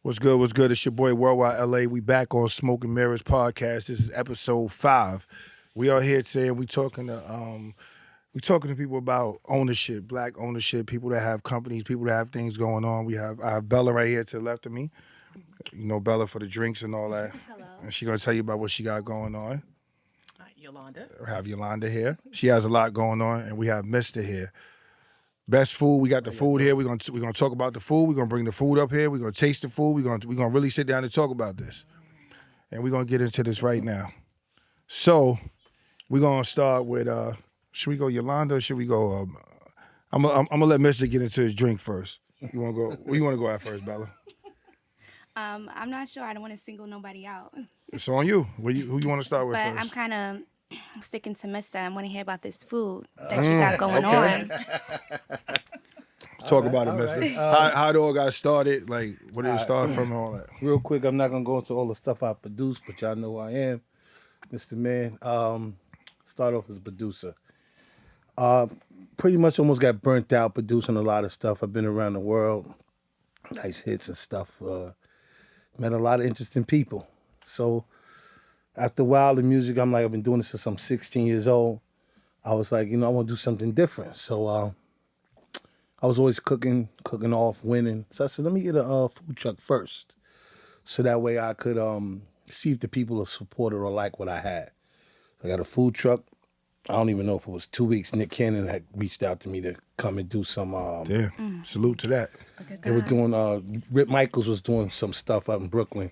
What's good? What's good? It's your boy Worldwide LA. We back on Smoke and Mirrors podcast. This is episode 5. We are here today and we talking to people about ownership, black ownership, people that have companies, people that have things going on. I have Bella right here to the left of me. You know Bella for the drinks and all that. Hello. And she's gonna tell you about what she got going on. Yolanda. We have Yolanda here. She has a lot going on, and we have Mister here. Best food. We got the food here. We're gonna talk about the food. We're gonna bring the food up here. We're gonna taste the food. We're gonna really sit down and talk about this. And we're gonna get into this right now. So we're gonna start with should we go Yolanda or should we go I'm gonna let Mister get into his drink first. You wanna go where you wanna go at first, Bella? I'm not sure. I don't want to single nobody out. It's on you. Who you wanna start with But first? I'm kind of sticking to Mister. I want to hear about this food that you got going on. Talk about it, Mister. How it all got started, like where did it start from and all that? Real quick, I'm not gonna go into all the stuff I produce, but y'all know who I am, Mr. Man. Start off as a producer. Pretty much almost got burnt out producing a lot of stuff. I've been around the world, nice hits and stuff. Met a lot of interesting people. So after a while, the music, I've been doing this since I'm 16 years old. I was like, I want to do something different. So I was always cooking off, winning. So I said, let me get a food truck first. So that way I could see if the people are supported or like what I had. I got a food truck. I don't even know if it was 2 weeks. Nick Cannon had reached out to me to come and do some. Damn. Salute to that. They were doing, Rip Michaels was doing some stuff out in Brooklyn.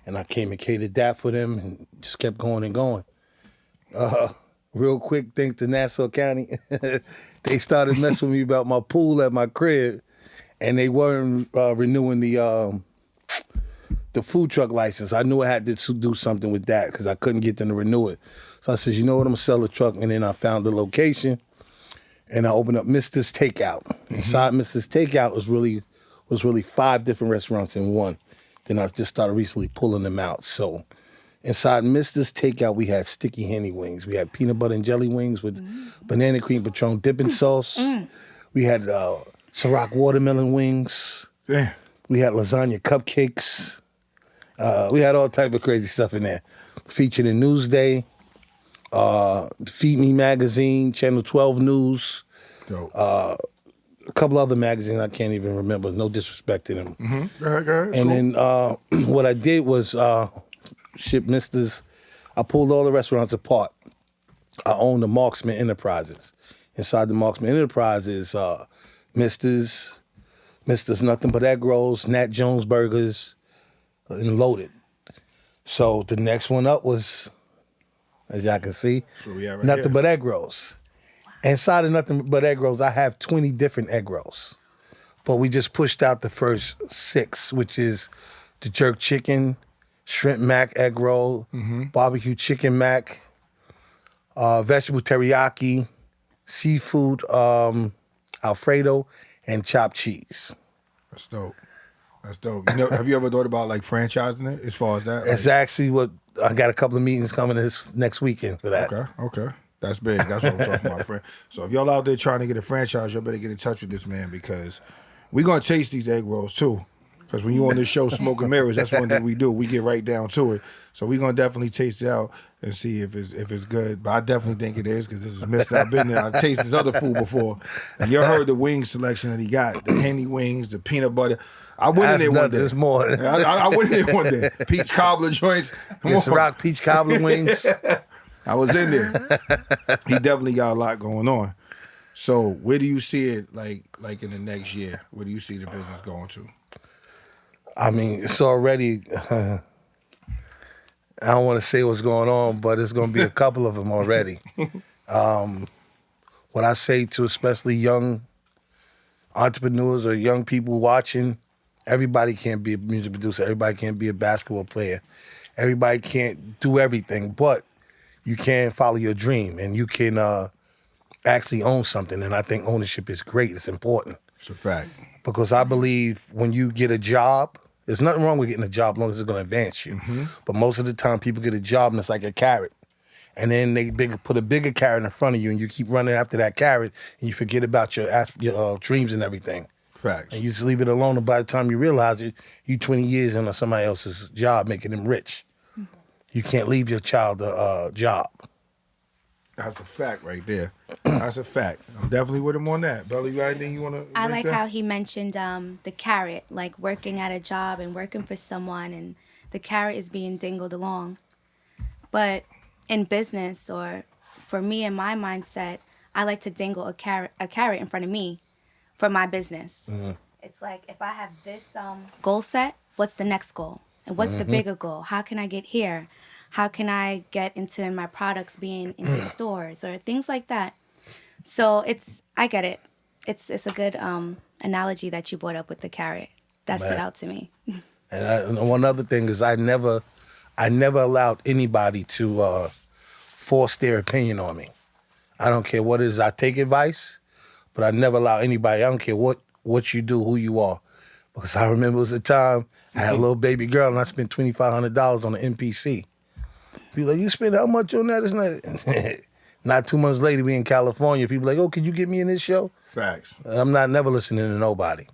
And I came and catered that for them and just kept going and going. Real quick, thanks to Nassau County. They started messing with me about my pool at my crib. And they weren't renewing the food truck license. I knew I had to do something with that because I couldn't get them to renew it. So I said, you know what, I'm going to sell the truck. And then I found the location. And I opened up Mr.'s Takeout. Mm-hmm. Inside Mr.'s Takeout was really 5 different restaurants in one. Then I just started recently pulling them out. So inside Mr.'s Takeout, we had sticky Henny wings. We had peanut butter and jelly wings with banana cream Patron dipping sauce. We had Ciroc watermelon wings. Damn. We had lasagna cupcakes. We had all type of crazy stuff in there. Featured in Newsday, Feed Me magazine, Channel 12 News. Dope. A couple other magazines I can't even remember. No disrespect to them. Mm-hmm. Go ahead. And cool. then what I did was ship Mister's. I pulled all the restaurants apart. I own the Marksman Enterprises. Inside the Marksman Enterprises, Mister's Nothing But Egg Rolls, Nat Jones Burgers, and Loaded. So the next one up was, as y'all can see, Nothing But Egg Rolls. Inside of Nothing But Egg Rolls, I have 20 different egg rolls. But we just pushed out the first 6, which is the jerk chicken, shrimp mac egg roll, barbecue chicken mac, vegetable teriyaki, seafood Alfredo, and chopped cheese. That's dope. Have you ever thought about like franchising it as far as that? It's actually what I got a couple of meetings coming this next weekend for that. Okay. That's big. That's what I'm talking about, friend. So if y'all out there trying to get a franchise, y'all better get in touch with this man because we're going to taste these egg rolls too. Because when you on this show, Smoke and Mirrors, that's one thing we do. We get right down to it. So we're going to definitely taste it out and see if it's good. But I definitely think it is because this is Mr. I've been there. I've tasted his other food before. And you heard the wing selection that he got. The Henny wings, the peanut butter. I went in there one day. There's more. I went in there one day. Peach cobbler joints. Yes, Rock peach cobbler wings. I was in there. He definitely got a lot going on. So where do you see it like in the next year? Where do you see the business going to? I mean, it's already, I don't want to say what's going on, but it's going to be a couple of them already. What I say to especially young entrepreneurs or young people watching, everybody can't be a music producer. Everybody can't be a basketball player. Everybody can't do everything, but you can follow your dream and you can actually own something. And I think ownership is great. It's important. It's a fact. Because I believe when you get a job, there's nothing wrong with getting a job as long as it's going to advance you. Mm-hmm. But most of the time, people get a job and it's like a carrot. And then they put a bigger carrot in front of you and you keep running after that carrot and you forget about your dreams and everything. Facts. And you just leave it alone, and by the time you realize it, you 20 years into somebody else's job, making them rich. You can't leave your child a job. That's a fact right there. That's a fact. I'm definitely with him on that. Belly, you got anything you want to I like how he mentioned the carrot, like working at a job and working for someone, and the carrot is being dingled along. But in business, or for me in my mindset, I like to dangle a carrot in front of me for my business. It's like, if I have this goal set, what's the next goal? And what's the bigger goal? How can I get here? How can I get into my products being into stores or things like that? So I get it. It's a good analogy that you brought up with the carrot. That stood out to me. And one other thing is I never allowed anybody to force their opinion on me. I don't care what it is. I take advice, but I never allow anybody. I don't care what you do, who you are. Because I remember it was a time I had a little baby girl and I spent $2,500 on an NPC. People like, you spend how much on that? It's not. Not 2 months later, we in California. People like, oh, can you get me in this show? Facts. I'm not never listening to nobody.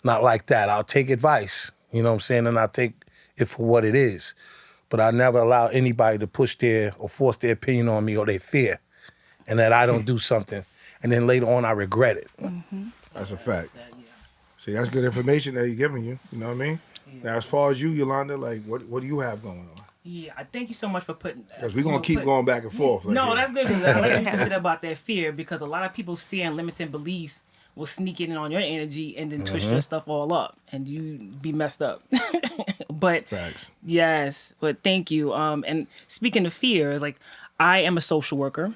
Not like that. I'll take advice, you know what I'm saying? And I'll take it for what it is. But I never allow anybody to push or force their opinion on me or their fear. And that I don't do something. And then later on, I regret it. That's a fact. See, that's good information that he's giving you. You know what I mean? Now, as far as you, Yolanda, like, what do you have going on? Yeah, I thank you so much for putting that. Because we're going to keep going back and forth. Like, No, that's good, because I like you said about that fear, because a lot of people's fear and limiting beliefs will sneak in on your energy and then twist your stuff all up, and you be messed up. But Facts. yes, but thank you. And speaking of fear, like, I am a social worker.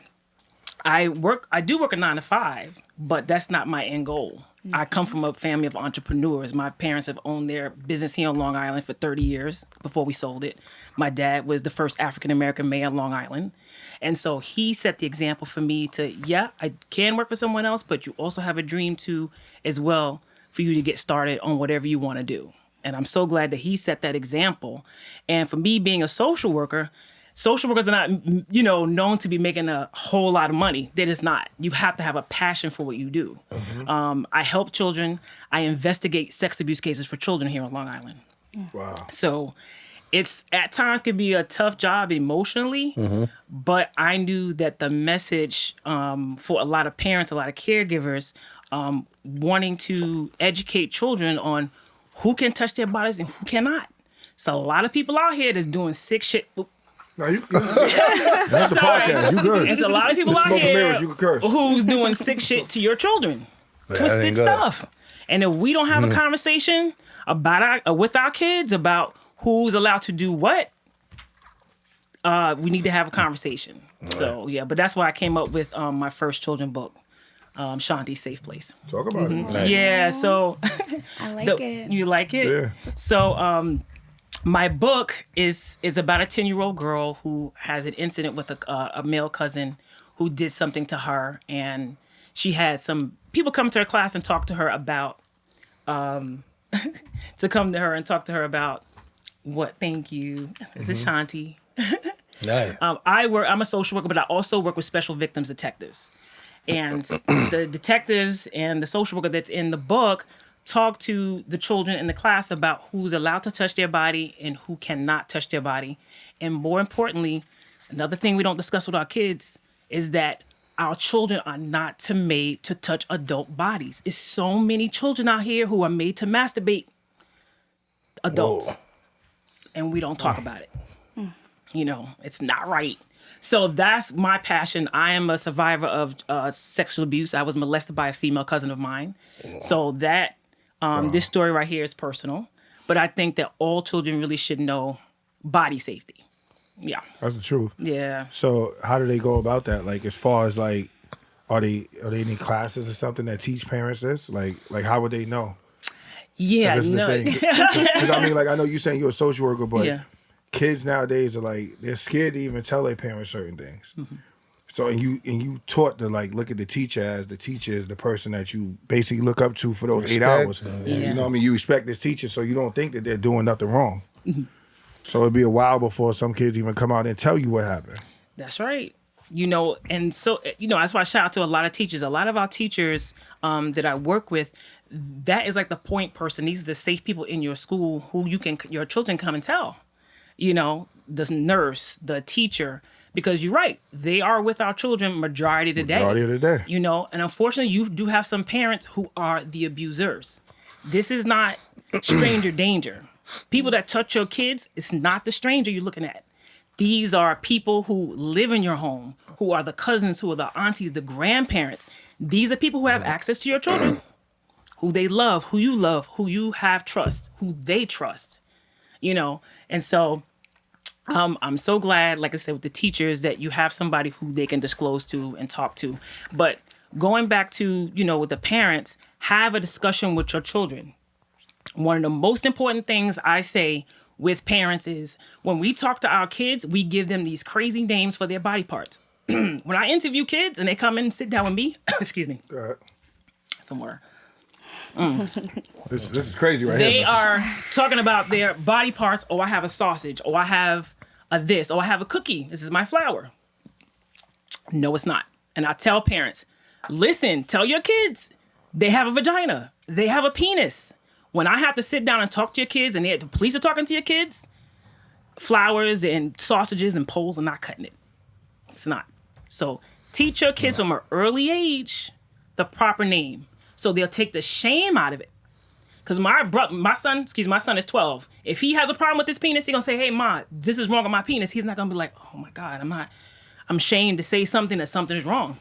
I do work a 9 to 5, but that's not my end goal. I come from a family of entrepreneurs. My parents have owned their business here on Long Island for 30 years before we sold it. My dad was the first African-American mayor of Long Island. And so he set the example for me to, I can work for someone else, but you also have a dream too, as well, for you to get started on whatever you want to do. And I'm so glad that he set that example. And for me being a social workers are not, known to be making a whole lot of money. They're just not. You have to have a passion for what you do. I help children. I investigate sex abuse cases for children here on Long Island. Wow. So it's at times can be a tough job emotionally, but I knew that the message for a lot of parents, a lot of caregivers, wanting to educate children on who can touch their bodies and who cannot. So a lot of people out here that's doing sick shit. No, you good. That's a podcast. You good. It's a lot of people It's out smoking here mirrors, you can curse. who's doing sick shit to your children. Twisted ain't good. stuff. And if we don't have a conversation with our kids about who's allowed to do what, we need to have a conversation. Right. So, yeah, but that's why I came up with my first children's book, Shanti's Safe Place. Talk about it. Nice. Yeah, so... I like it. You like it? Yeah. So, my book is about a 10-year-old girl who has an incident with a male cousin who did something to her, and she had some people come to her class and talk to her about what? Thank you. This is Shanti. Nice. I'm a social worker, but I also work with special victims detectives, and the detectives and the social worker that's in the book talk to the children in the class about who's allowed to touch their body and who cannot touch their body. And more importantly, another thing we don't discuss with our kids is that our children are not made to touch adult bodies. It's so many children out here who are made to masturbate adults. Whoa. And we don't talk about it. It's not right. So that's my passion. I am a survivor of sexual abuse. I was molested by a female cousin of mine. So that this story right here is personal, but I think that all children really should know body safety. Yeah. That's the truth. Yeah. So how do they go about that? Like, as far as like, are they any classes or something that teach parents this? Like how would they know? Yeah. No. Because I mean, like, I know you're saying you're a social worker, but kids nowadays are like, they're scared to even tell their parents certain things. So and you taught to like look at the teacher as the teacher is the person that you basically look up to for those 8 hours. You know what I mean? You respect this teacher, so you don't think that they're doing nothing wrong. So it'd be a while before some kids even come out and tell you what happened. That's right. And so, that's why I shout out to a lot of teachers. A lot of our teachers that I work with, that is like the point person. These are the safe people in your school who your children come and tell. You know, the nurse, the teacher, because you're right, they are with our children majority of the day. Majority of the day. You know, and unfortunately, you do have some parents who are the abusers. This is not stranger danger. People that touch your kids, it's not the stranger you're looking at. These are people who live in your home, who are the cousins, who are the aunties, the grandparents. These are people who have access to your children, who they love, who you have trust, who they trust, you know? And so I'm so glad, like I said, with the teachers that you have somebody who they can disclose to and talk to. But going back to, you know, with the parents, have a discussion with your children. One of the most important things I say with parents is when we talk to our kids, we give them these crazy names for their body parts. When I interview kids and they come in and sit down with me, excuse me, some water. This is crazy right here. They are talking about their body parts. Oh, I have a sausage. Oh, I have a this. Oh, I have a cookie. This is my flower. No, it's not. And I tell parents, listen, tell your kids they have a vagina. They have a penis. When I have to sit down and talk to your kids and the police are talking to your kids, flowers and sausages and poles are not cutting it. It's not. So teach your kids from an early age the proper name so they'll take the shame out of it. Because my son is 12. If he has a problem with his penis, he's going to say, hey, Ma, this is wrong with my penis. He's not going to be like, oh, my God, I'm ashamed to say something that something is wrong.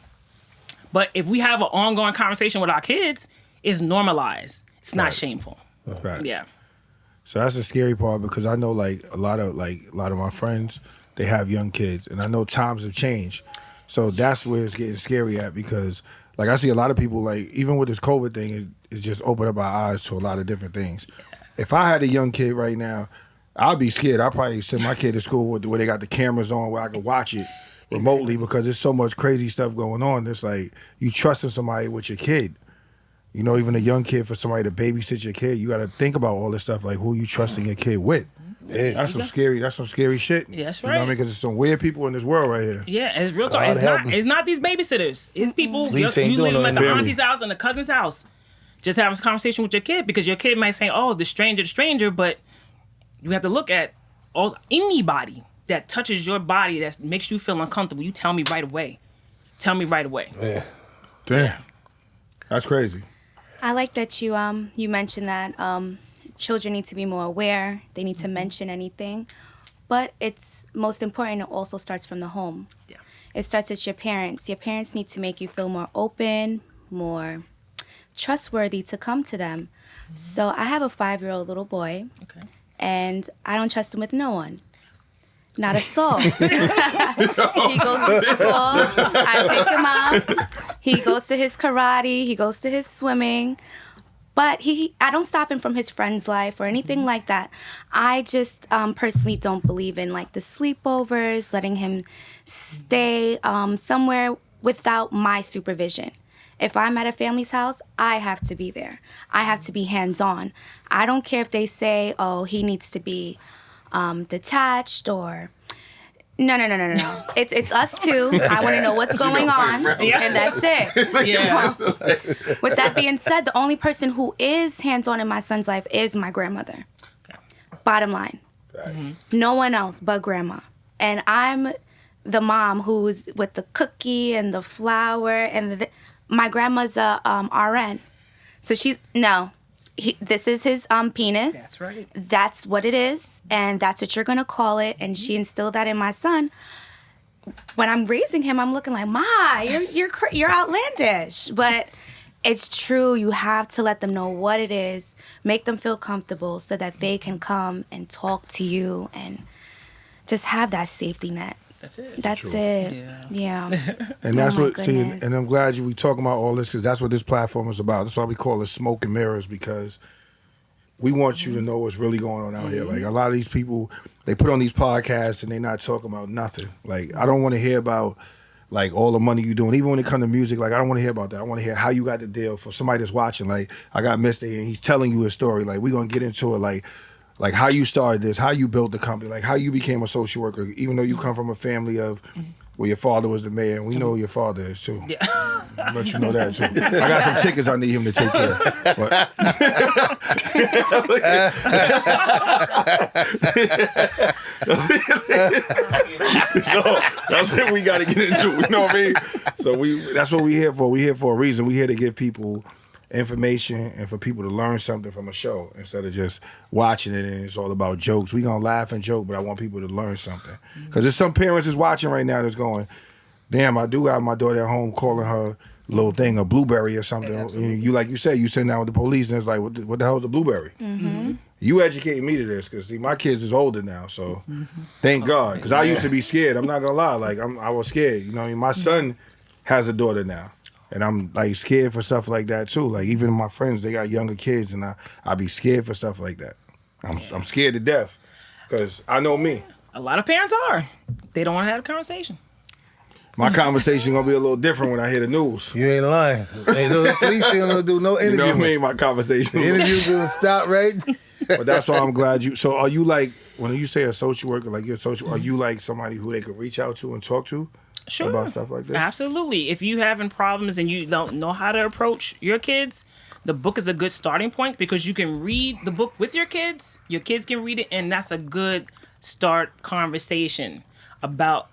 But if we have an ongoing conversation with our kids, it's normalized. It's not shameful. Right. Yeah. So that's the scary part because I know like a lot of my friends, they have young kids, and I know times have changed. So that's where it's getting scary at because like I see a lot of people like even with this COVID thing, it just opened up our eyes to a lot of different things. Yeah. If I had a young kid right now, I'd be scared. I'd probably send my kid to school where they got the cameras on where I can watch it remotely because there's so much crazy stuff going on. It's like you trusting somebody with your kid. You know, even a young kid, for somebody to babysit your kid, you got to think about all this stuff, like who you trusting your kid with. Yeah, that's some scary shit. Yeah, that's right. You know what I mean? Because there's some weird people in this world right here. Yeah, it's real talk. It's not these babysitters. It's people you live at the auntie's house and the cousin's house. Just have a conversation with your kid because your kid might say, "Oh, the stranger," but you have to look at anybody that touches your body that makes you feel uncomfortable. You tell me right away. Yeah. Damn. That's crazy. I like that you mentioned that children need to be more aware. They need to mention anything. But it's most important, it also starts from the home. Yeah. It starts with your parents. Your parents need to make you feel more open, more trustworthy to come to them. Mm-hmm. So I have a 5-year-old little boy. Okay. And I don't trust him with no one. Not a soul. He goes to school. I pick him up. He goes to his karate. He goes to his swimming. But I don't stop him from his friend's life or anything like that. I just personally don't believe in like the sleepovers, letting him stay somewhere without my supervision. If I'm at a family's house, I have to be there. I have to be hands-on. I don't care if they say, oh, he needs to be detached or no. It's us two. I want to know what's going on, and that's it. Yeah. So, with that being said, the only person who is hands-on in my son's life is my grandmother. Okay. Bottom line. Mm-hmm. No one else but grandma. And I'm the mom who's with the cookie and the flower, and my grandma's a RN. So this is his penis. That's right. That's what it is, and that's what you're gonna call it. And she instilled that in my son. When I'm raising him, I'm looking like, Ma, you're outlandish, but it's true. You have to let them know what it is, make them feel comfortable, so that they can come and talk to you and just have that safety net. That's it. That's it. Yeah. And that's what, see, and I'm glad we talking about all this because that's what this platform is about. That's why we call it Smoke and Mirrors, because we want you to know what's really going on out here. Like a lot of these people, they put on these podcasts and they're not talking about nothing. Like I don't want to hear about like all the money you're doing. Even when it comes to music, like I don't want to hear about that. I want to hear how you got the deal. For somebody that's watching, like I got Mr. here and he's telling you a story. Like we're going to get into it like how you started this, how you built the company, like how you became a social worker, even though you come from a family of Well, your father was the mayor, and we know who your father is too. Yeah. I'll let you know that too. I got some tickets I need him to take care of. But so that's what we got to get into. You know what I mean? So that's what we here for. We here for a reason. We here to give people information and for people to learn something from a show instead of just watching it and it's all about jokes. We gonna laugh and joke, but I want people to learn something. Because there's some parents that's watching right now that's going, damn, I do got my daughter at home calling her little thing a blueberry or something. You like you say, you sitting down with the police and it's like, what the hell is a blueberry? You educated me to this because my kids is older now, so thank God. Because I used to be scared. I'm not gonna lie, like I was scared. You know what I mean? My son has a daughter now. And I'm like scared for stuff like that too. Like even my friends, they got younger kids, and I be scared for stuff like that. I'm scared to death because I know me. A lot of parents are. They don't want to have a conversation. My conversation gonna be a little different when I hear the news. You ain't lying. Ain't no police ain't gonna do no interview. You know what I mean? My conversation. The interview gonna stop right. But that's why I'm glad you. So are you like when you say a social worker, like you're a social? Are you like somebody who they could reach out to and talk to? Sure. About stuff like this? Absolutely. If you having problems and you don't know how to approach your kids, the book is a good starting point because you can read the book with your kids can read it, and that's a good start conversation about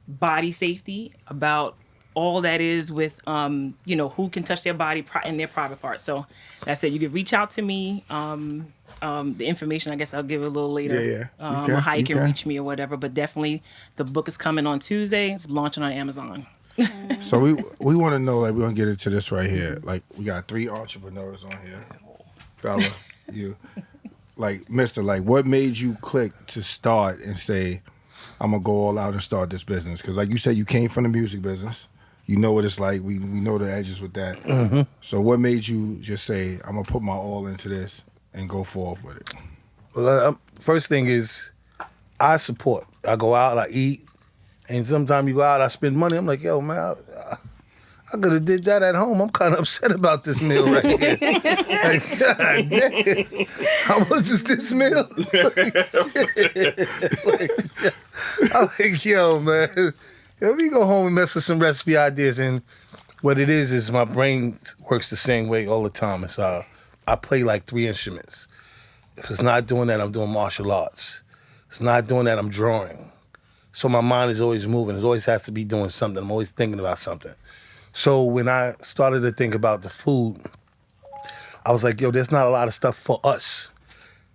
body safety, about all that is with who can touch their body in their private parts. So that's it. You can reach out to me. The information, I guess I'll give it a little later. Yeah. How you can reach me or whatever. But definitely, the book is coming on Tuesday. It's launching on Amazon. So we want to know, like, we're gonna get into this right here. Like, we got 3 entrepreneurs on here. Bella, you, like, Mister, like, what made you click to start and say, I'm gonna go all out and start this business? Because, like you said, you came from the music business. You know what it's like. We know the edges with that. Mm-hmm. So what made you just say, I'm gonna put my all into this and go forward with it? Well, first thing is, I support. I go out, I eat, and sometimes you go out, I spend money. I'm like, yo, man, I could have did that at home. I'm kind of upset about this meal right here. Like, God damn, how much is this meal? I'm like, yo, man, let me go home and mess with some recipe ideas. And what it is my brain works the same way all the time. It's I play like 3 instruments. If it's not doing that, I'm doing martial arts. If it's not doing that, I'm drawing. So my mind is always moving. It always has to be doing something. I'm always thinking about something. So when I started to think about the food, I was like, yo, there's not a lot of stuff for us.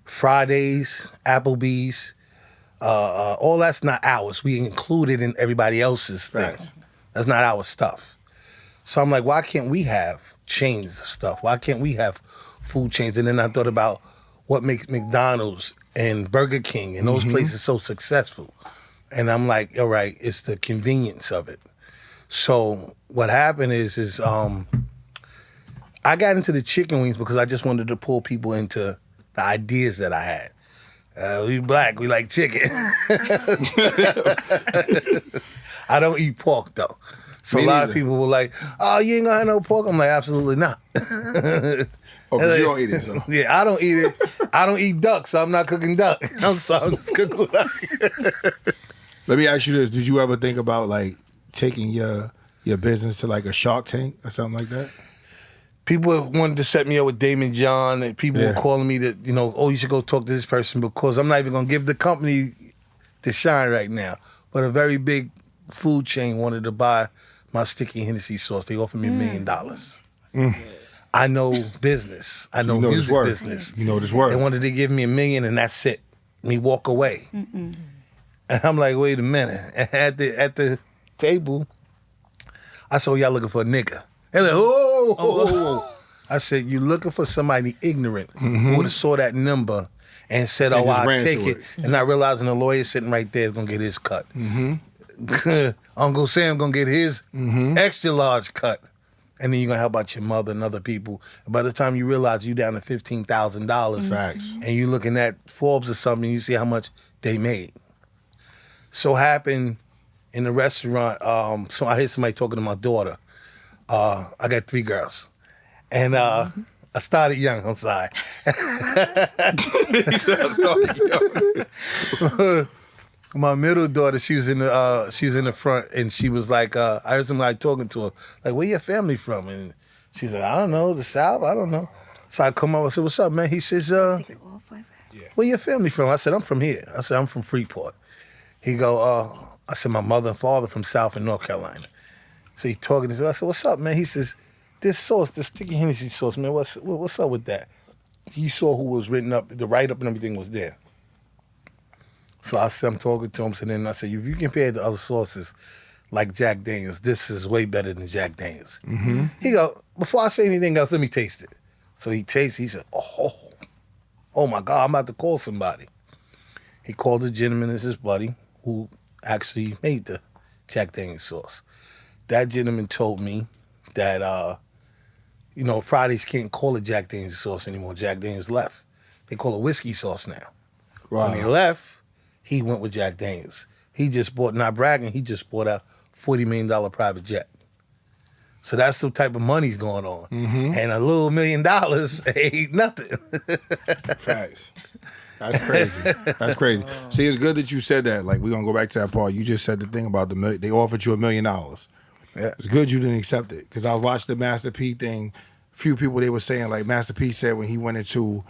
Fridays, Applebee's, all that's not ours. We include it in everybody else's thing. That's not our stuff. So I'm like, why can't we have chains of stuff? Why can't we have food chains? And then I thought about what makes McDonald's and Burger King and those places so successful. And I'm like, all right, it's the convenience of it. So what happened is I got into the chicken wings because I just wanted to pull people into the ideas that I had. We black, we like chicken. I don't eat pork though. So a lot of people were like, oh, you ain't gonna have no pork? I'm like, absolutely not. Oh, because you don't eat it, so. Yeah, I don't eat it. I don't eat duck, so I'm not cooking duck. I'm just cooking what I Let me ask you this. Did you ever think about, like, taking your business to, like, a Shark Tank or something like that? People wanted to set me up with Damon John, and people were calling me that, oh, you should go talk to this person because I'm not even going to give the company the shine right now. But a very big food chain wanted to buy my sticky Hennessy sauce. They offered me $1 million. I know business. I know music business. You know this work. They wanted to give me $1 million, and that's it. Me walk away. And I'm like, wait a minute. At the table, I said, y'all looking for a nigga. They're like, oh. I said, you looking for somebody ignorant who would have saw that number and said, oh, I'll take it. And not realizing the lawyer sitting right there is going to get his cut. Uncle Sam going to get his extra large cut. And then you're going to help out your mother and other people. And by the time you realize you're down to $15,000. Facts. And you're looking at Forbes or something, you see how much they made. So happened in the restaurant, so I hear somebody talking to my daughter. I got 3 girls. And I started young, I'm sorry. My middle daughter, she was in the front, and she was like, I heard somebody talking to her, like, where your family from? And she said, I don't know, the South, I don't know. So I come up, I said, what's up, man? He says, where your family from? I said, I'm from here. I said, I'm from Freeport. He go, I said, my mother and father from South and North Carolina. So he talking to me. I said, what's up, man? He says, this sauce, this sticky Hennessy sauce, man, what's up with that? He saw who was written up, the write-up and everything was there. So I said, I'm talking to him, so then I said, if you compare it to other sauces, like Jack Daniels, this is way better than Jack Daniels. Mm-hmm. He go, before I say anything else, let me taste it. So he tastes, he said, oh my God, I'm about to call somebody. He called the gentleman, it's his buddy, who actually made the Jack Daniels sauce. That gentleman told me that, Fridays can't call it Jack Daniels sauce anymore. Jack Daniels left. They call it whiskey sauce now. Wow. When he left, he went with Jack Daniels. He just bought, not bragging, he just bought a $40 million private jet. So that's the type of money's going on. Mm-hmm. And a little $1 million ain't nothing. Facts. That's crazy. That's crazy. See, it's good that you said that. Like, we're going to go back to that part. You just said the thing about they offered you $1 million. Yeah. It's good you didn't accept it. Because I watched the Master P thing. A few people, they were saying, like, Master P said when he went into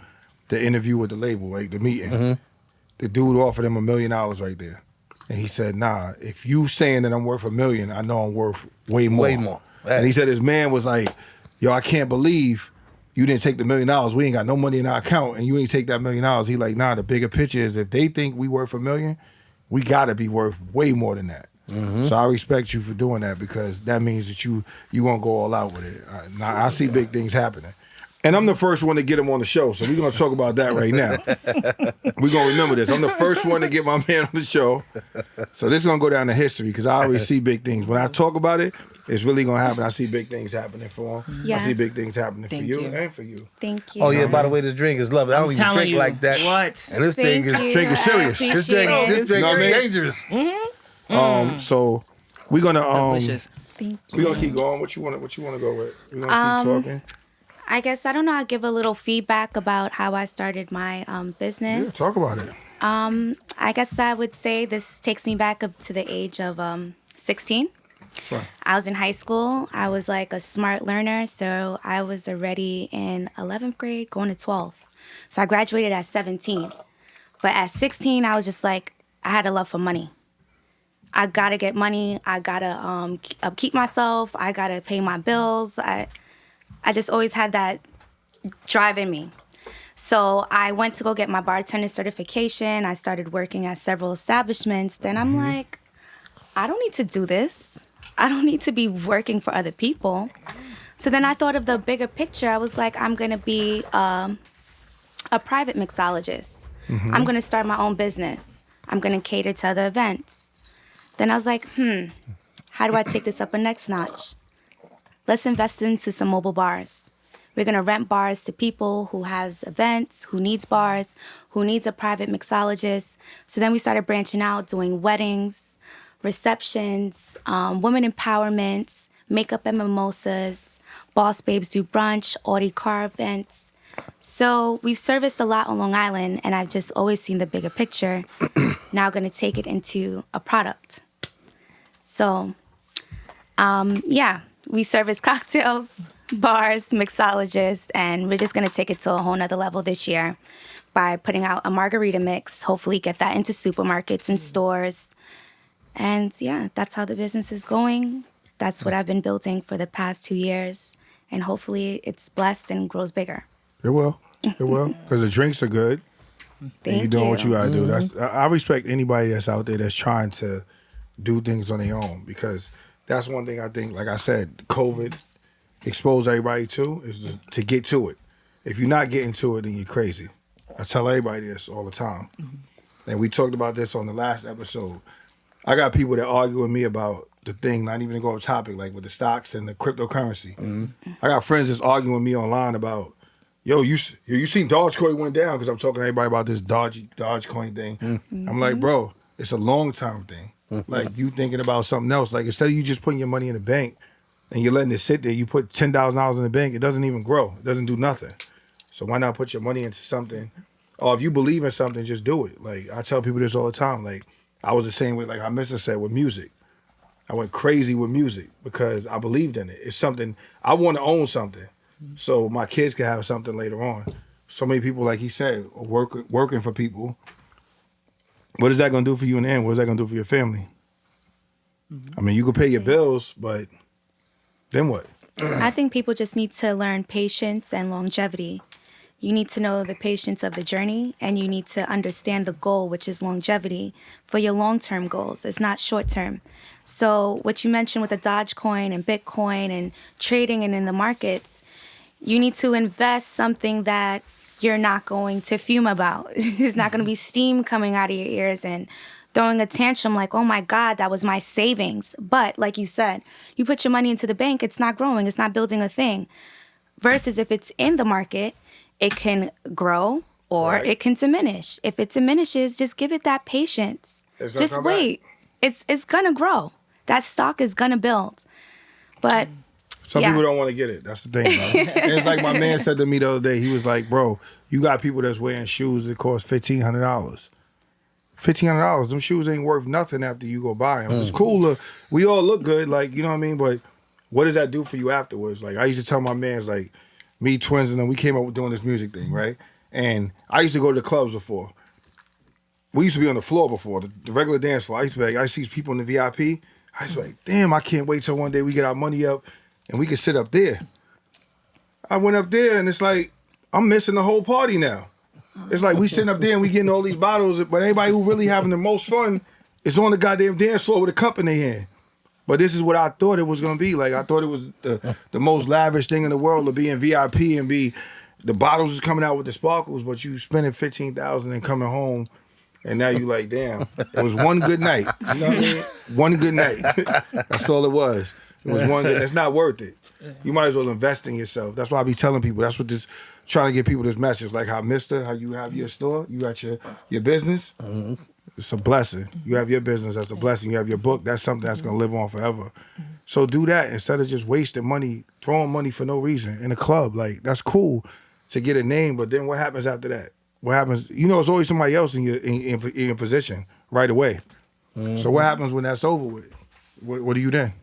the interview with the label, like the meeting, mm-hmm. the dude offered him $1 million right there. And he said, nah, if you saying that I'm worth $1 million, I know I'm worth way more. Way more. And he said his man was like, yo, I can't believe you didn't take the $1 million. We ain't got no money in our account, and you ain't take that $1 million. He like, nah, the bigger picture is if they think we worth $1 million, we gotta be worth way more than that. Mm-hmm. So I respect you for doing that because that means that you gonna go all out with it. Now I see big things happening. And I'm the first one to get him on the show, so we're going to talk about that right now. We're going to remember this. I'm the first one to get my man on the show. So this is going to go down to history because I already see big things. When I talk about it, it's really going to happen. I see big things happening for him. Yes. I see big things happening for you and for you. Thank you. Oh, yeah, by the way, this drink is lovely. I don't even drink like that. What? And this thing is serious. This drink is dangerous. Mm-hmm. So we're going to... Delicious. Thank you. We're going to keep going. What you want to go with? We're going to keep talking. I guess, I don't know, I'll give a little feedback about how I started my business. Yeah, talk about it. I guess I would say this takes me back up to the age of 16. Right. I was in high school. I was like a smart learner, so I was already in 11th grade, going to 12th. So I graduated at 17. But at 16, I was just like, I had a love for money. I gotta get money. I gotta upkeep myself. I gotta pay my bills. I just always had that drive in me. So I went to go get my bartender certification. I started working at several establishments. Then I'm like, I don't need to do this. I don't need to be working for other people. So then I thought of the bigger picture. I was like, I'm going to be a private mixologist. Mm-hmm. I'm going to start my own business. I'm going to cater to other events. Then I was like, how do I take this up a next notch? Let's invest into some mobile bars. We're going to rent bars to people who has events, who needs bars, who needs a private mixologist. So then we started branching out, doing weddings, receptions, women empowerments, makeup and mimosas, Boss Babes do brunch, Audi car events. So we've serviced a lot on Long Island, and I've just always seen the bigger picture. Now going to take it into a product. So, we service cocktails, bars, mixologists, and we're just going to take it to a whole nother level this year by putting out a margarita mix, hopefully get that into supermarkets and stores. And yeah, that's how the business is going. That's what I've been building for the past 2 years. And hopefully it's blessed and grows bigger. It will. It will. Because the drinks are good. Thank you're doing you. what you got to do. I respect anybody that's out there that's trying to do things on their own because that's one thing I think, like I said, COVID exposed everybody to is to get to it. If you're not getting to it, then you're crazy. I tell everybody this all the time. Mm-hmm. And we talked about this on the last episode. I got people that argue with me about the thing, not even to go off topic, like with the stocks and the cryptocurrency. Mm-hmm. I got friends that's arguing with me online about, yo, you seen Dogecoin went down because I'm talking to everybody about this Dogecoin thing. Mm-hmm. I'm like, bro, it's a long-term thing. Mm-hmm. Like, you thinking about something else. Like, instead of you just putting your money in the bank and you're letting it sit there, you put $10,000 in the bank, it doesn't even grow. It doesn't do nothing. So why not put your money into something? Or if you believe in something, just do it. Like, I tell people this all the time. Like, I was the same way, like how Mr. said, with music. I went crazy with music because I believed in it. It's something, I want to own something so my kids can have something later on. So many people, like he said, are working for people. What is that going to do for you in the end? What is that going to do for your family? I mean, you can pay your bills, but then what? I think people just need to learn patience and longevity. You need to know the patience of the journey, and you need to understand the goal, which is longevity, for your long-term goals. It's not short-term. So what you mentioned with the Dogecoin and Bitcoin and trading and in the markets, you need to invest something that you're not going to fume about. There's not going to be steam coming out of your ears and throwing a tantrum like, oh my God, that was my savings. But like you said, you put your money into the bank, it's not growing, it's not building a thing. Versus if it's in the market, it can grow or it can diminish. If it diminishes, just give it that patience. Just wait. It's gonna grow. That stock is gonna build. But some people don't want to get it. That's the thing, bro. And it's like my man said to me the other day. He was like, bro, you got people that's wearing shoes that cost $1,500. $1,500. Them shoes ain't worth nothing after you go buy them. It's cool. We all look good, like, you know what I mean? But what does that do for you afterwards? Like, I used to tell my mans, like, me, Twins, and them, we came up with doing this music thing, right? And I used to go to the clubs before. We used to be on the floor before, the regular dance floor. I used to be like, I see people in the VIP. I used to be like, damn, I can't wait till one day we get our money up and we can sit up there. I went up there and it's like, I'm missing the whole party now. It's like we sitting up there and we getting all these bottles, but anybody who really having the most fun is on the goddamn dance floor with a cup in their hand. But this is what I thought it was gonna be. Like I thought it was the most lavish thing in the world to be in VIP and be the bottles is coming out with the sparkles, but you spending $15,000 and coming home, and now you like, damn, it was one good night. You know what I mean? One good night. That's all it was. It was one good. It's not worth it. You might as well invest in yourself. That's why I be telling people. That's what this, trying to get people this message. Like how how you have your store, you got your business. Mm-hmm. It's a blessing. You have your business, that's a blessing. You have your book, that's something that's gonna live on forever. So do that instead of just wasting money, throwing money for no reason in a club. Like that's cool to get a name, but then what happens after that? What happens? You know, it's always somebody else in your position right away. Mm-hmm. So what happens when that's over with? What do you then?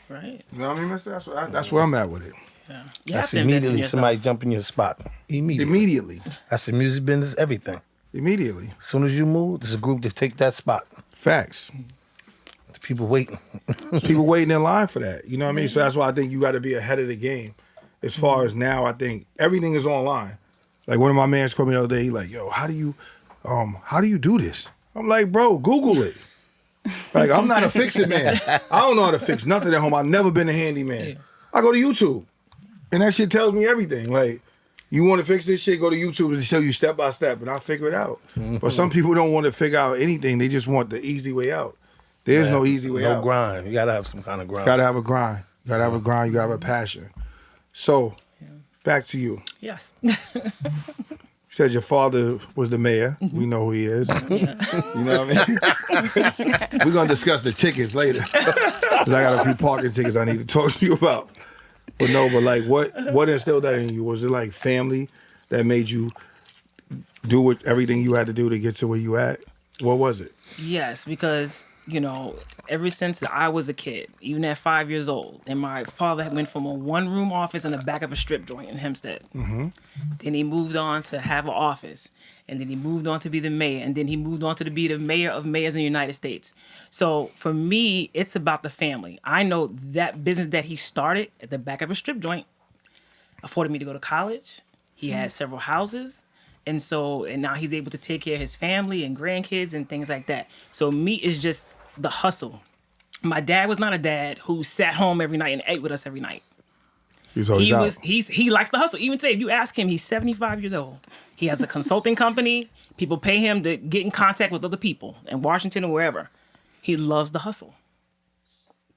Right. You know what I mean, mister? That's where I'm at with it. Yeah. That's immediately somebody jump in your spot. Immediately. That's the music business, everything. Immediately. As soon as you move, there's a group to take that spot. Facts. The people waiting. There's people waiting in line for that. You know what I mean? So that's why I think you got to be ahead of the game. As far as now, I think everything is online. Like one of my mans called me the other day. He like, yo, how do you do this? I'm like, bro, Google it. Like, I'm not a fix-it man. I don't know how to fix nothing at home. I've never been a handyman. Yeah. I go to YouTube, and that shit tells me everything. Like, you want to fix this shit, go to YouTube and show you step by step, and I'll figure it out. Mm-hmm. But some people don't want to figure out anything. They just want the easy way out. There's no easy way out. No grind. You got to have some kind of grind. Got to have a grind. You got to have a grind. You got to have a passion. So, back to you. Yes. You said your father was the mayor. Mm-hmm. We know who he is. Yeah. You know what I mean? We're going to discuss the tickets later. Because I got a few parking tickets I need to talk to you about. But no, but like what instilled that in you? Was it like family that made you do everything you had to do to get to where you at? What was it? Yes, because, you know, ever since I was a kid, even at 5 years old, and my father had went from a one-room office in the back of a strip joint in Hempstead. Mm-hmm. Then he moved on to have an office. And then he moved on to be the mayor. And then he moved on to be the mayor of mayors in the United States. So for me, it's about the family. I know that business that he started at the back of a strip joint afforded me to go to college. He had several houses. And now he's able to take care of his family and grandkids and things like that. So me, it's just the hustle. My dad was not a dad who sat home every night and ate with us every night. He likes the hustle. Even today, if you ask him, he's 75 years old. He has a consulting company. People pay him to get in contact with other people in Washington or wherever. He loves the hustle.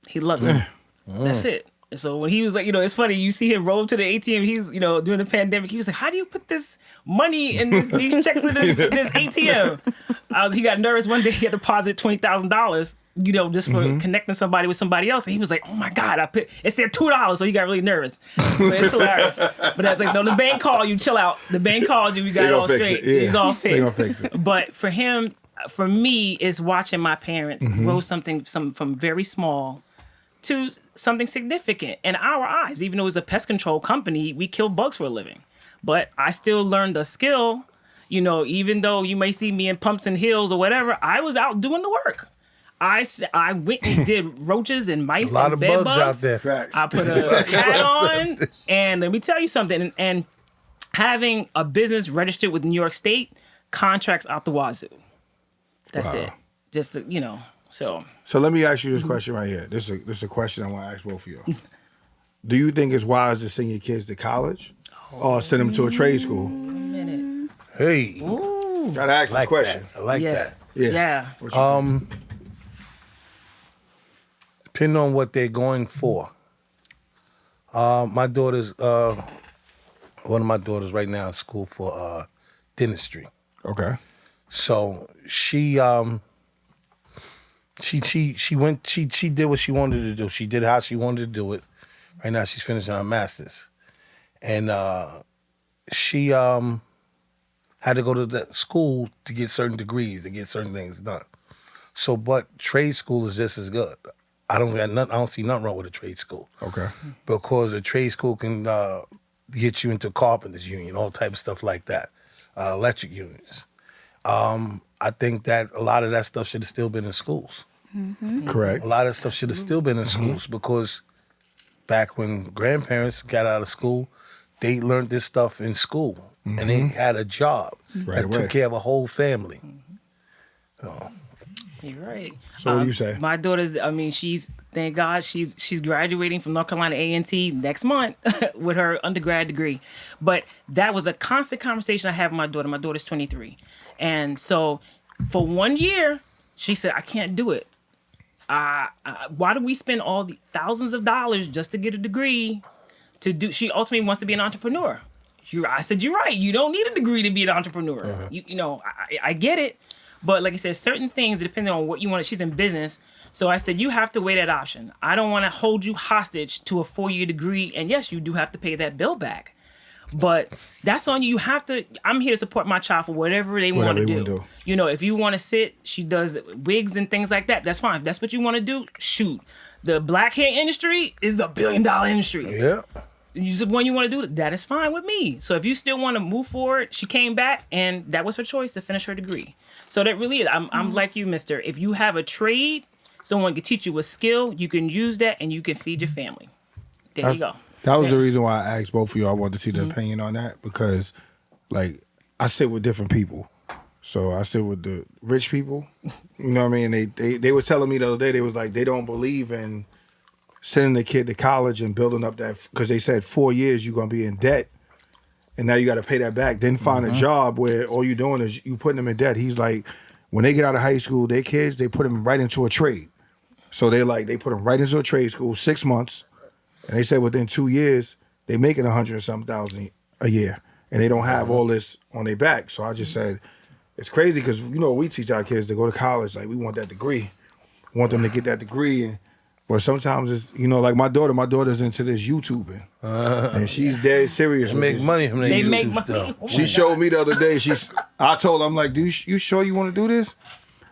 He loves it. That's it. And so when he was like, you know, it's funny, you see him roll to the ATM, he's, you know, during the pandemic, he was like, how do you put this money in these checks in this ATM? He got nervous one day, he had to deposit $20,000, you know, just for connecting somebody with somebody else. And he was like, oh my God, it said $2, so he got really nervous. But it's hilarious. But I was like, no, the bank called you, chill out. The bank called you, we got it all straight. Yeah. He's all fixed. They gonna fix it. But for him, for me, is watching my parents grow something from very small to something significant in our eyes. Even though it was a pest control company, we kill bugs for a living. But I still learned a skill, you know, even though you may see me in pumps and heels or whatever, I was out doing the work. I went and did roaches and mice A lot and of bed bugs out there. Facts. I put a hat on, and let me tell you something. And having a business registered with New York State, contracts out the wazoo. That's Wow. it. Just to, you know, so. So let me ask you this question right here. This is a question I want to ask both of you. Do you think it's wise to send your kids to college or send them to a trade school? Minute. Hey, Gotta ask this question. that. I like Yes. that. Yeah. What you think? Depending on what they're going for. My daughter's one of my daughters right now in school for dentistry. Okay. So she did what she wanted to do. She did how she wanted to do it. Right now she's finishing her master's. And she had to go to the school to get certain degrees, to get certain things done. So, but trade school is just as good. I don't see nothing wrong with a trade school. Okay. Because a trade school can get you into carpenters union, all type of stuff like that, electric unions. I think that a lot of that stuff should have still been in schools. Correct. A lot of stuff should have still been in schools because back when grandparents got out of school, they learned this stuff in school and they had a job Right that away. took care of a whole family. You're right. So what do you say? My daughter's, I mean, thank God, she's graduating from North Carolina A&T next month with her undergrad degree. But that was a constant conversation I have with my daughter. My daughter's 23. And so for 1 year, she said, I can't do it. Why do we spend all the thousands of dollars just to get a degree she ultimately wants to be an entrepreneur. I said, you're right. You don't need a degree to be an entrepreneur. You know, I get it. But like I said, certain things, depending on what you want, she's in business. So I said, you have to weigh that option. I don't want to hold you hostage to a 4-year degree. And yes, you do have to pay that bill back. But that's on you. You have to, I'm here to support my child for whatever they want to do. You know, if you want to sit, she does wigs and things like that. That's fine. If that's what you want to do, shoot. The black hair industry is $1 billion industry. Yeah. When you want to do that is fine with me. So if you still want to move forward, she came back and that was her choice to finish her degree. So that really is, I'm like you, mister. If you have a trade, someone can teach you a skill, you can use that and you can feed your family. There you go. That was the reason why I asked both of you. I wanted to see the opinion on that because, like, I sit with different people. So I sit with the rich people. You know what I mean? They were telling me the other day, they was like, they don't believe in sending the kid to college and building up that, because they said 4 years you're going to be in debt. And now you got to pay that back. Then find a job where all you're doing is you putting them in debt. He's like, when they get out of high school, their kids, they put them right into a trade. So they put them right into a trade school, 6 months. And they said within 2 years, they making $100,000 a year. And they don't have all this on their back. So I just said, it's crazy because, you know, we teach our kids to go to college. Like, we want that degree. We want them to get that degree. But sometimes it's, you know, like my daughter's into this YouTubing. And she's dead serious. They make money from that. They YouTube make money. stuff. Oh my She showed me the other day. I told her, I'm like, you sure you want to do this?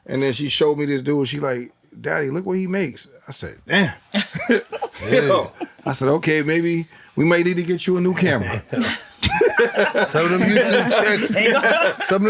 And then she showed me this dude. She like, Daddy, look what he makes. I said, damn. I said, okay, maybe we might need to get you a new camera. Some of them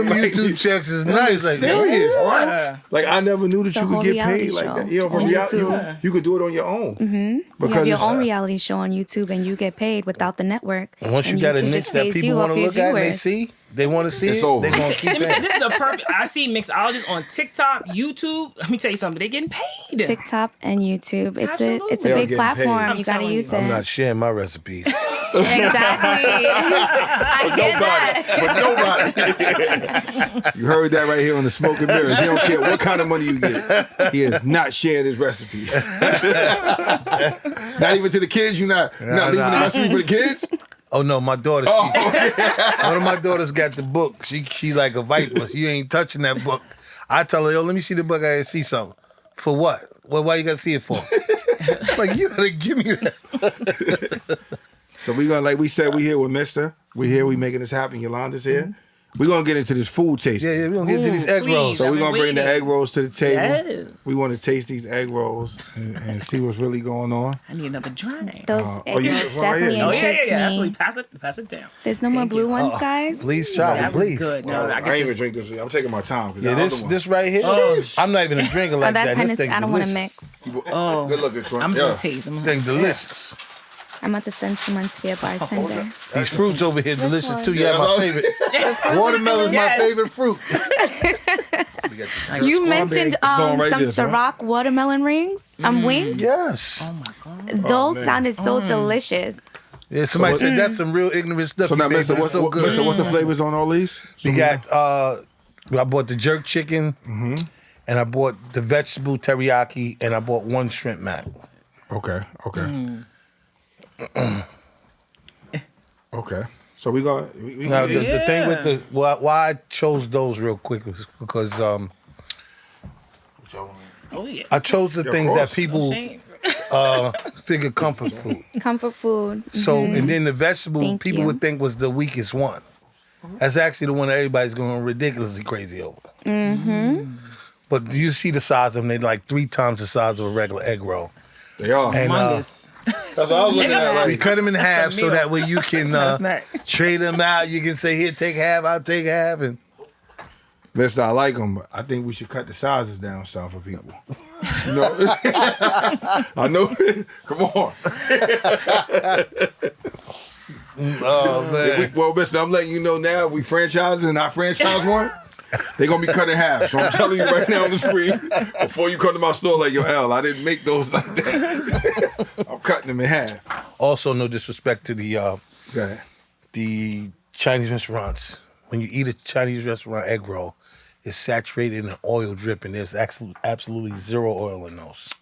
YouTube checks is nice. Like, Serious, what? Yeah. Like, I never knew that It's a you could whole get reality paid like show that. You know, from on reality, YouTube. you could do it on your own. You Because have your it's, own reality show on YouTube and you get paid without the network. And once you And got a YouTube niche just that pays people you want to off your look at and they viewers. see, they want to see It's it, over. they're going to keep Let me say, it. this is a perfect. I see mixologists on TikTok, YouTube. Let me tell you something. They're getting paid. TikTok and YouTube. It's a They are big getting platform. paid. You gotta telling use you. it. I'm not sharing my recipes. Exactly. I get that. But nobody. You heard that right here on the Smoke and Mirrors. He don't care what kind of money you get. He is not sharing his recipes. Not even to the kids. You're not leaving the recipe for the kids. Oh no, my daughter. One of my daughters got the book. She like a viper. You ain't touching that book. I tell her, yo, let me see the book. I gotta see something. For what? Well, why you gotta see it for? Like, you gotta give me that. So we gonna, like we said, we here with Mister. We here. We making this happen. Yolanda's here. We're gonna get into this food tasting. Yeah, we're gonna get to these egg please. rolls. So we're I've gonna been bring the waiting. egg rolls to the table. Yes. We want to taste these egg rolls and see what's really going on. I need another drink. Those egg you- rolls it's right definitely here. Oh yeah, intrigued Actually, me. pass it down. There's no more Thank blue you. ones, guys. Please try it, That was please. good. No, I I got ain't even this. drink this. I'm taking my time. Yeah, this right here. I'm not even a drinker Oh, like that's that. This Hennessy. thing I don't want to delicious. mix. Oh. Good looking, Trump. I'm just Yeah. gonna taste. This thing delicious. I'm about to send someone to be a bartender. These fruits over here delicious one? too. Yeah, my favorite. Watermelon's my Yes. favorite fruit. You mentioned Stone right some there, son. Ciroc watermelon rings, wings. Yes. Oh my god. Those man. sounded so delicious. Yeah, somebody said that's some real ignorant stuff. So now, you made, Mister, but it's so good. Mister, what's the flavors on all these? You got I bought the jerk chicken, and I bought the vegetable teriyaki, and I bought one shrimp mac. Okay. Okay. So we got. Now the thing with the why I chose those real quick was because Oh yeah. I chose the Yeah, of things that course. people Shame. figure comfort food. Comfort food. So and then the vegetable Thank people you. would think was the weakest one. That's actually the one that everybody's going ridiculously crazy over. But you see the size of them; they're like 3 times the size of a regular egg roll. They are. And Humongous. That's what I was looking at. we Like, cut them in half so meal. that way you can not a snack. trade them out. You can say, "Here, take half. I'll take half." And Mister, I like them, but I think we should cut the sizes down some for people. You know, I know. Come on. oh man, Well, Mister, I'm letting you know now. We franchising and I franchise one. They're gonna be cut in half. So I'm telling you right now on the screen, before you come to my store, like, yo, L, I didn't make those like that. I'm cutting them in half. also no disrespect to Okay. the Chinese restaurants. When you eat a Chinese restaurant egg roll, it's saturated in oil dripping. There's absolutely zero oil in those.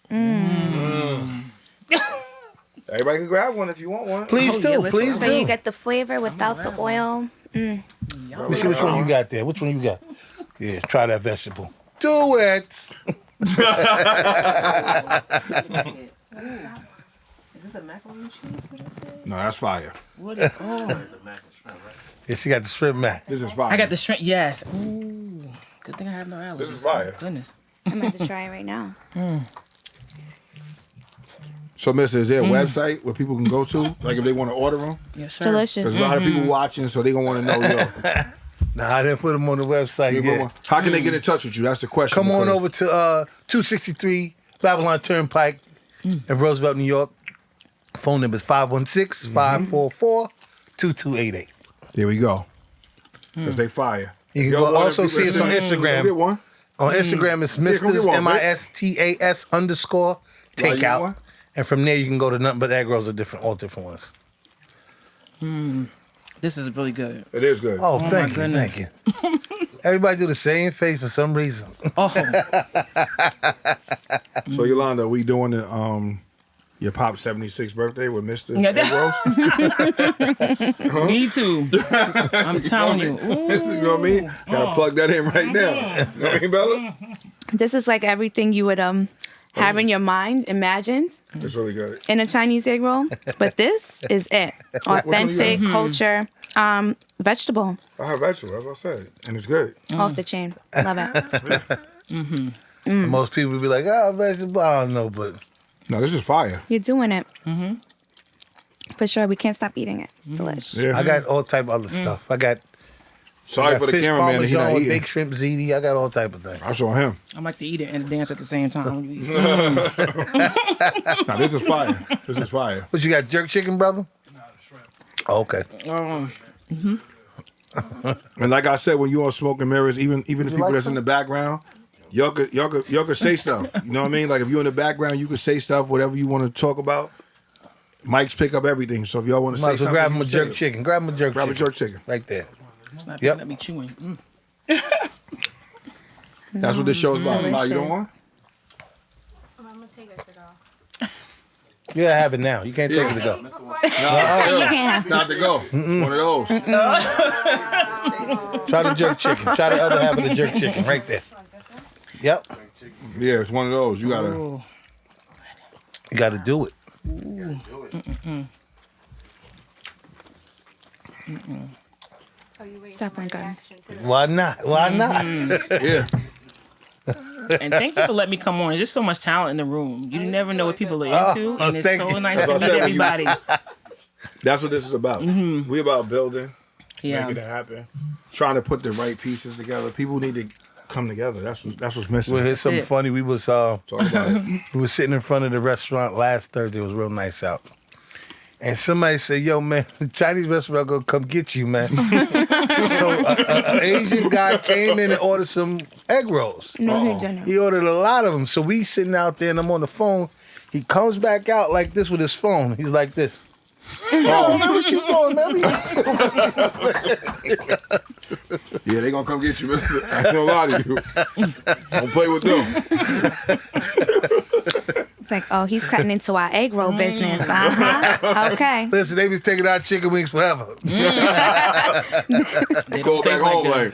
Everybody can grab one if you want one. Please Oh, do, yeah, let's please go. So do. you get the flavor without the oil. Let me see which one you got there. Which one you got? Yeah, try that vegetable. Do it. Is this a macaroni and cheese? What is this? No, that's fire. What is, oh, Yeah, she got the shrimp mac. This is fire. I got the shrimp. Yes. Ooh. Good thing I have no allergies. This is fire. Oh, goodness. I'm about to try it right now. So, Mister, is there a website where people can go to? Like if they want to order them? Yes, sir. Delicious. There's a lot of people watching, so they gonna want to know, yo. Nah, I didn't put them on the website yet. How can they get in touch with you? That's the question. Come on because- over to 263 Babylon Turnpike in Roosevelt, New York. Phone number is 516-544-2288. There we go. Because they fire. You can Yo, go one also of the see us on people- Instagram. Go get one. On Instagram, it's Yeah, come get one, Mistas _underscore you get takeout. one? And from there, you can go to nothing but egg rolls, all different ones. This is really good. It is good. Oh, my thank you, goodness. thank you. Everybody do the same face for some reason. Oh, So Yolanda, we doing the your pop's 76th birthday with Mr. Yeah, Egg Rolls? me too. I'm telling you. Ooh. You know what I mean? Gotta plug that in right now. You know what I mean, Bella? This is like everything you would have in your mind, imagined It's really good. in a Chinese egg roll. But this is it. Authentic culture, vegetable, I have vegetable, that's what I said. And it's good. off the chain. Love it. And most people would be like, oh, vegetable. I don't know, but No, this is fire. You're doing it. For sure. We can't stop eating it. It's delicious. Yeah. I got all type of other stuff. I got, Sorry for the fish cameraman that he not parmesan, eating. baked shrimp ziti. I got all type of things. I saw him. I like to eat it and dance at the same time. when you eat. Now this is fire. This is fire. What you got, jerk chicken, brother? No, the shrimp. Oh, okay. And like I said, when you on Smoke and Mirrors, even the people like that's in the background, y'all could say stuff. You know what I mean? Like if you're in the background, you could say stuff, whatever you want to talk about. Mics pick up everything. So if y'all want to say Might as well something, grab you him a can say jerk it. chicken. Grab him a jerk Grab a chicken. jerk chicken. Right there. It's not Yep. let me chewing. That's what this show is about. Delicious. You don't want? I'm gonna take it to go. You gotta have it now. You can't take it to go. You can't have Not to go. It's one of those. Try the jerk chicken. Try the other half of the jerk chicken. Right there. Yep. Yeah, it's one of those. You gotta. Oh, You gotta do it. Oh, you waiting Definitely for my good. reaction to that? Why not? Why not? Yeah. And thank you for letting me come on. There's just so much talent in the room. You never know what people are into, and it's thank so you. nice That's to what I meet said when you- everybody. That's what this is about. We about building, Yeah. making it happen, trying to put the right pieces together. People need to come together. That's what's missing. Well, here's something it. funny. We was Talk about it. we was sitting in front of the restaurant last Thursday. It was real nice out. And somebody said, "Yo, man, the Chinese restaurant gonna come get you, man." So an Asian guy came in and ordered some egg rolls. No, he didn't. He ordered a lot of them. So we sitting out there and I'm on the phone. He comes back out like this with his phone. He's like this. Oh, man, what you doing, man? Yeah, they gonna come get you, mister. I ain't gonna lie to you. Don't play with them. It's like, oh, he's cutting into our egg roll business. Uh-huh. Okay. Listen, they was taking out chicken wings forever. They Go don't back taste home that. like.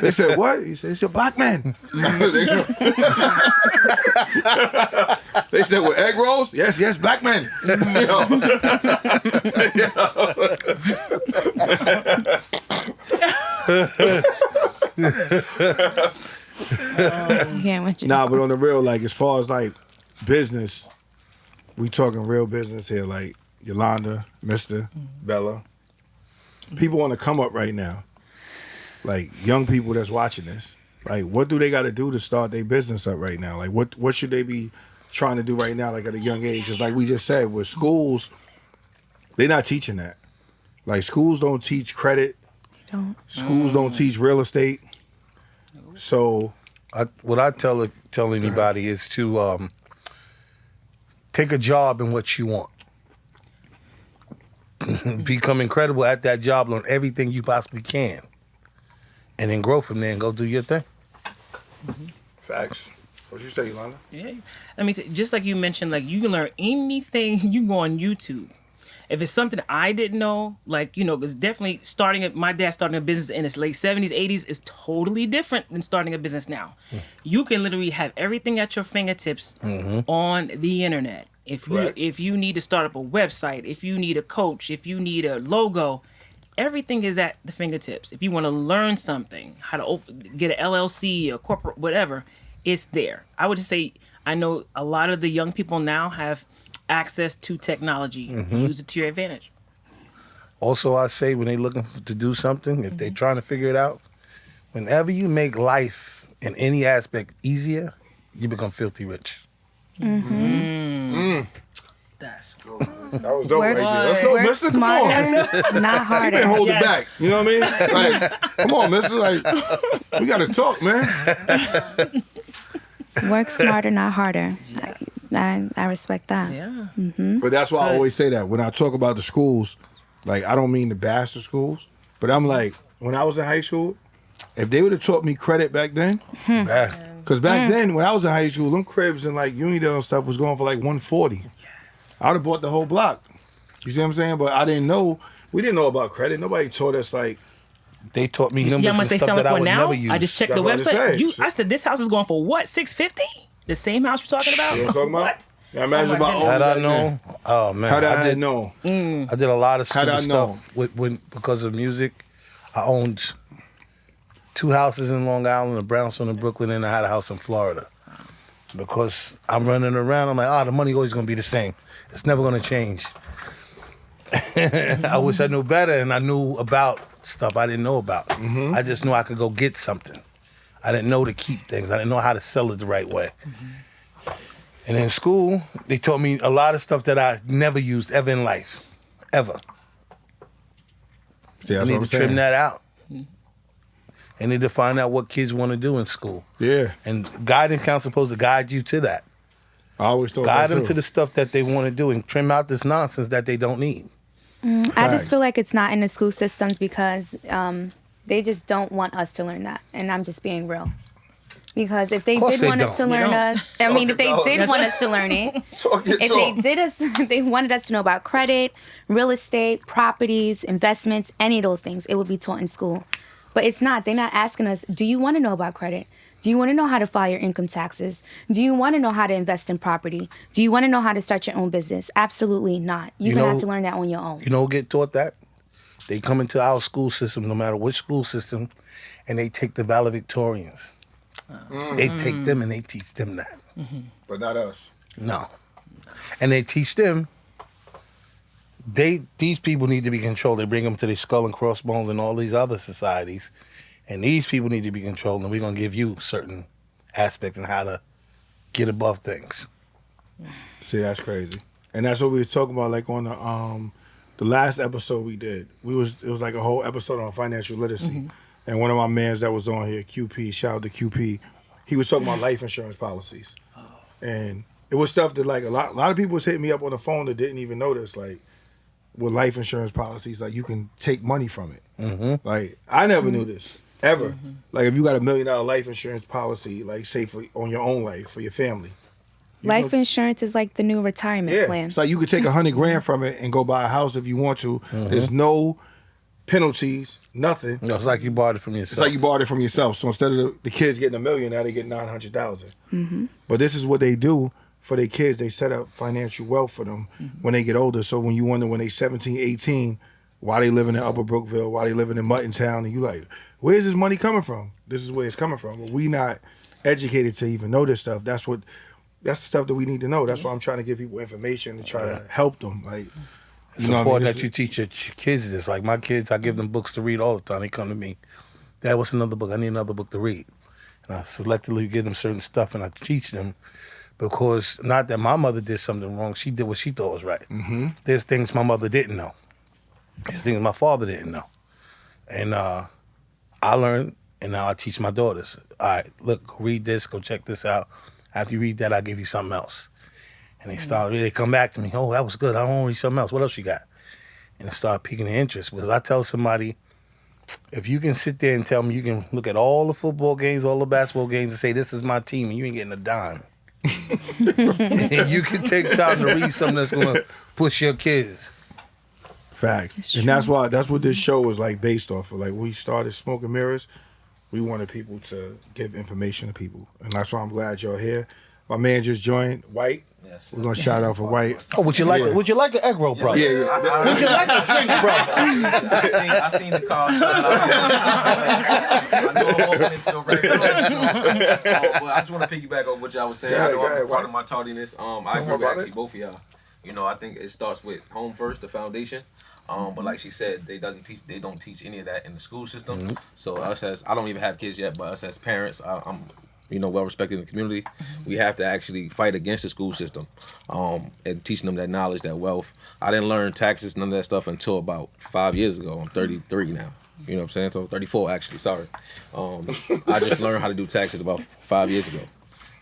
They said what? He said it's a black man. They said with egg rolls? Yes, black man. Yeah, what you Nah, but on the real, like as far as like business, we talking real business here. Like Yolanda, Mister, Bella. People want to come up right now. Like young people that's watching this. Like what do they got to do to start their business up right now? Like what should they be trying to do right now? Like at a young age, just like we just said, with schools, they're not teaching that. Like schools don't teach credit. Schools don't teach real estate. So What I tell anybody is to take a job in what you want. Become incredible at that job, learn everything you possibly can, and then grow from there and go do your thing. facts. What you say, Yolanda? Yeah. I mean, just like you mentioned, like you can learn anything. You can go on YouTube. If it's something I didn't know, like, you know, because definitely my dad starting a business in his late 70s, 80s is totally different than starting a business now. You can literally have everything at your fingertips on the internet. If you need to start up a website, if you need a coach, if you need a logo, everything is at the fingertips. If you want to learn something, how to get an LLC, a corporate, whatever, it's there. I would just say, I know a lot of the young people now have access to technology. Use it to your advantage. Also, I say when they're looking to do something, if they're trying to figure it out, whenever you make life in any aspect easier, you become filthy rich. That's That was dope right Work- there. Let's go, work mister. Come on. smarter, not He been harder. holding Yes. back. You know what I mean? Like, come on, mister. Like, we got to talk, man. Work smarter, not harder. I respect that. yeah. But that's why I Good. always say that when I talk about the schools, like, I don't mean to bash the schools, but I'm like, when I was in high school, if they would have taught me credit back then, because back then, when I was in high school, them cribs and like Unidale and stuff was going for like 140. I would have bought the whole block. You see what I'm saying? But I didn't know. We didn't know about credit. Nobody taught us like. They taught me You see numbers how and much they stuff selling that I for would now? never use. I just checked That's the what I'm website. saying. I said this house is going for what? $650? The same house we're talking about? You know what I'm talking about? What? Yeah, imagine Oh my about goodness. Had I back then. known, oh man, Had I did, had known. I did a lot of Had I stupid known. stuff because of music. I owned 2 houses in Long Island, a brownstone in Brooklyn, and I had a house in Florida. Because I'm running around, I'm like, the money always gonna be the same. It's never gonna change. I wish I knew better, and I knew about stuff I didn't know about. I just knew I could go get something. I didn't know to keep things. I didn't know how to sell it the right way. And in school, they taught me a lot of stuff that I never used ever in life, ever. See, I that's what need I'm to trim saying. that out. And need to find out what kids want to do in school. Yeah, And guidance counselor's supposed to guide you to that. I always thought Guide that them too. to the stuff that they want to do and trim out this nonsense that they don't need. I Facts. just feel like it's not in the school systems because they just don't want us to learn that. And I'm just being real. Because if they course did they want us to don't. learn They us, I mean, if they did That's want right. us to learn it, Talk your if talk. they did us, they wanted us to know about credit, real estate, properties, investments, any of those things, it would be taught in school. But it's not. They're not asking us, do you want to know about credit? Do you want to know how to file your income taxes? Do you want to know how to invest in property? Do you want to know how to start your own business? Absolutely not. You're You going to know- have to learn that on your own. You know who get taught that? They come into our school system, no matter which school system, and they take the valedictorians. They take them and they teach them that. But not us. No. And they teach them, these people need to be controlled. They bring them to the Skull and Crossbones and all these other societies. And these people need to be controlled, and we're going to give you certain aspects and how to get above things. See, that's crazy. And that's what we was talking about, like on the last episode we did. It was like a whole episode on financial literacy. And one of my mans that was on here, QP, shout out to QP, he was talking about life insurance policies. And it was stuff that like a lot of people was hitting me up on the phone that didn't even notice, like with life insurance policies, like you can take money from it. Like I never knew this ever. Like if you got $1 million life insurance policy, like say on your own life for your family. Life insurance is like the new retirement plan. It's like you could take $100 grand from it and go buy a house if you want to. There's no penalties, nothing. No, it's like you bought it from yourself. It's like you bought it from yourself. So instead of the kids getting $1 million, now they get 900,000. But this is what they do for their kids. They set up financial wealth for them when they get older. So when you wonder when they 17, 18, why they living in Upper Brookville, why they living in Muttontown, and you like, where's this money coming from? This is where it's coming from. But we not educated to even know this stuff. That's the stuff that we need to know. That's why I'm trying to give people information to try to help them. Like, it's important that you teach your kids this. Like my kids, I give them books to read all the time. They come to me, Dad, what's another book? I need another book to read. And I selectively give them certain stuff and I teach them because not that my mother did something wrong. She did what she thought was right. There's things my mother didn't know. There's things my father didn't know. And I learned, and now I teach my daughters. All right, look, go read this, go check this out. After you read that, I'll give you something else. And they come back to me, oh, that was good. I don't read something else. What else you got? And they start piquing their interest. Because I tell somebody, if you can sit there and tell me you can look at all the football games, all the basketball games and say, this is my team, and you ain't getting a dime. And you can take time to read something that's going to push your kids. Facts. And that's what this show was like based off of. Like we started Smoking Mirrors, we wanted people to give information to people. And that's why I'm glad y'all here. My man just joined, White. Yes. We're gonna shout out for White. Oh, would you like an egg roll, brother? Yeah. Would you like a drink, brother? I seen the car. I know I'm walking into the regular show. But I just want to piggyback on what y'all was saying. I know I'm part of my tardiness. I agree with actually both of y'all. You know, I think it starts with home first, the foundation. But like she said, they don't teach any of that in the school system. So us I don't even have kids yet, but us as parents, I'm well respected in the community. We have to actually fight against the school system, and teaching them that knowledge, that wealth. I didn't learn taxes, none of that stuff until about 5 years ago. I'm 33 now. You know what I'm saying? So 34 actually. Sorry. I just learned how to do taxes about 5 years ago.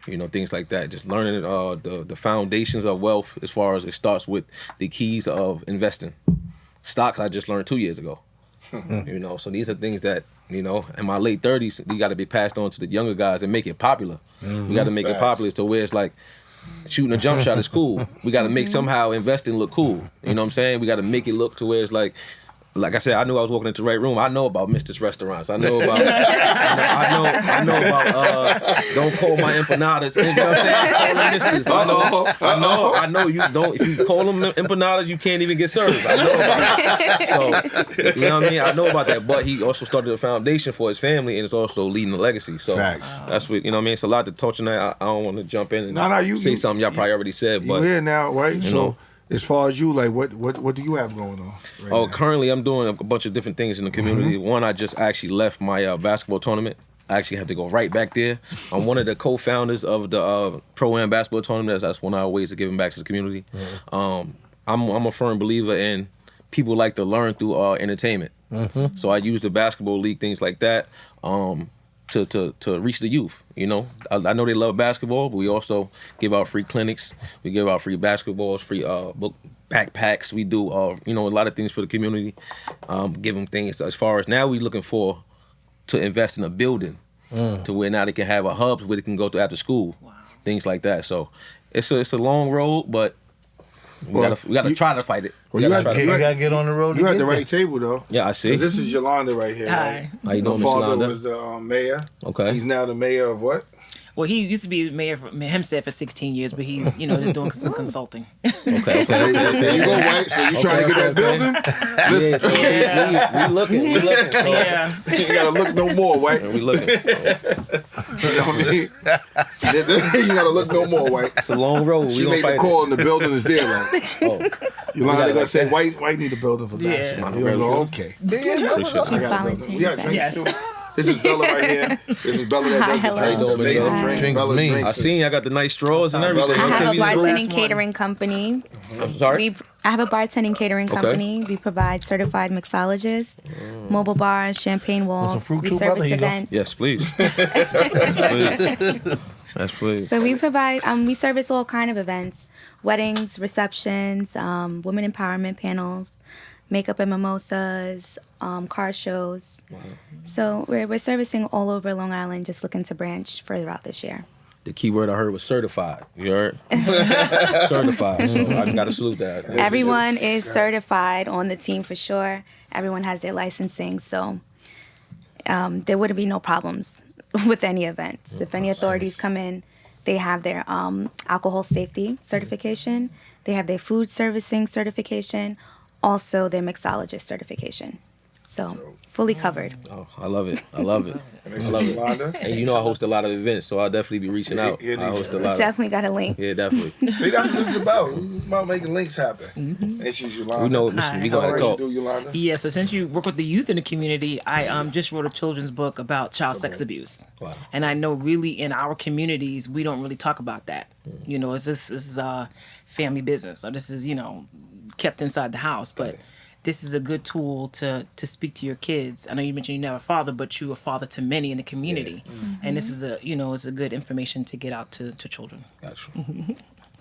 You know, things like that. Just learning the foundations of wealth as far as it starts with the keys of investing. Stocks I just learned 2 years ago. You know, so these are things that, you know, in my late 30s, you got to be passed on to the younger guys and make it popular. We got to make it popular to where it's like shooting a jump shot is cool. We got to make somehow investing look cool. You know what I'm saying? We got to make it look to where it's like I said, I knew I was walking into the right room. I know about Mister's Restaurants. I know about, I know about, don't call my empanadas. You know what I'm saying? Call them Mister's. I know you don't, if you call them empanadas, you can't even get served. I know about it. So, you know what I mean? I know about that. But he also started a foundation for his family, and it's also leading a legacy. So Facts. That's what, you know what I mean? It's a lot to touch on that. I don't want to jump in and say something y'all probably already said. But you here now, right? You know, as far as you, like, what do you have going on right now? Currently I'm doing a bunch of different things in the community. One, I just actually left my basketball tournament. I actually have to go right back there. I'm one of the co-founders of the Pro-Am basketball tournament. That's one of our ways of giving back to the community. I'm a firm believer in people like to learn through entertainment. So I use the basketball league, things like that, to reach the youth. You know, I know they love basketball, but we also give out free clinics. We give out free basketballs, free book backpacks. We do a lot of things for the community. Give them things as far as now we looking to invest in a building to where now they can have a hub where they can go to after school, things like that. So it's a long road, but we gotta try to fight it. Well, you gotta get on the road. You at the right table though. Yeah, I see. This is Yolanda right here. Hi. Right? How you doing, My father Yolanda? was the mayor. Okay. He's now the mayor of what? Well, he used to be mayor for Hempstead for 16 years, but he's, just doing some consulting. Okay. There you go, White. So you trying to get that building? Listen, Yeah, so we looking. So Yeah. you gotta look no more, White. we looking. So You know what I mean? You gotta look no more, White. it's a long road. She We gonna made the fight call and the building is there. Like, Oh, Yolanda gonna like say, that. White need a building for Yeah. basketball. You gonna go, okay. appreciate He's I got a building. volunteering. We got drinks Yes. too. This is Bella right here. This is Bella that does Hello. the drinks, the amazing Hi. drinks. Drink Bella's me. drinks. I seen I got the nice straws and everything. I I have a Maybe the last bartending one. catering company. I'm sorry. I have a bartending catering Okay. company. We provide certified mixologists, mobile bars, champagne walls. fruit We too, service brother? Here you go. events. Yes, please. Yes, please. So we provide, we service all kind of events, weddings, receptions, women empowerment panels, makeup and mimosas, car shows. So we're servicing all over Long Island, just looking to branch further out this year. The key word I heard was certified. You heard? Certified. So I just gotta salute that. Everyone is certified on the team for sure. Everyone has their licensing, so there wouldn't be no problems with any events. If any authorities come in, they have their alcohol safety certification, they have their food servicing certification, also their mixologist certification. So fully covered. Oh, I love it. I love it. And this is Yolanda. And you know I host a lot of events, so I'll definitely be reaching out. Yeah, I host a lot of Definitely got a link. Yeah, definitely. See, that's what this is about. It's about making links happen. And she's Yolanda. We know listen, Hi. we So gonna what talk. you do, Yolanda? Yeah, so since you work with the youth in the community, I just wrote a children's book about child sex abuse. Wow. And I know really in our communities, we don't really talk about that. This is family business. So this is, kept inside the house. But this is a good tool to speak to your kids. I know you mentioned you never a father, but you're a father to many in the community. And this is it's a good information to get out to children. Gotcha.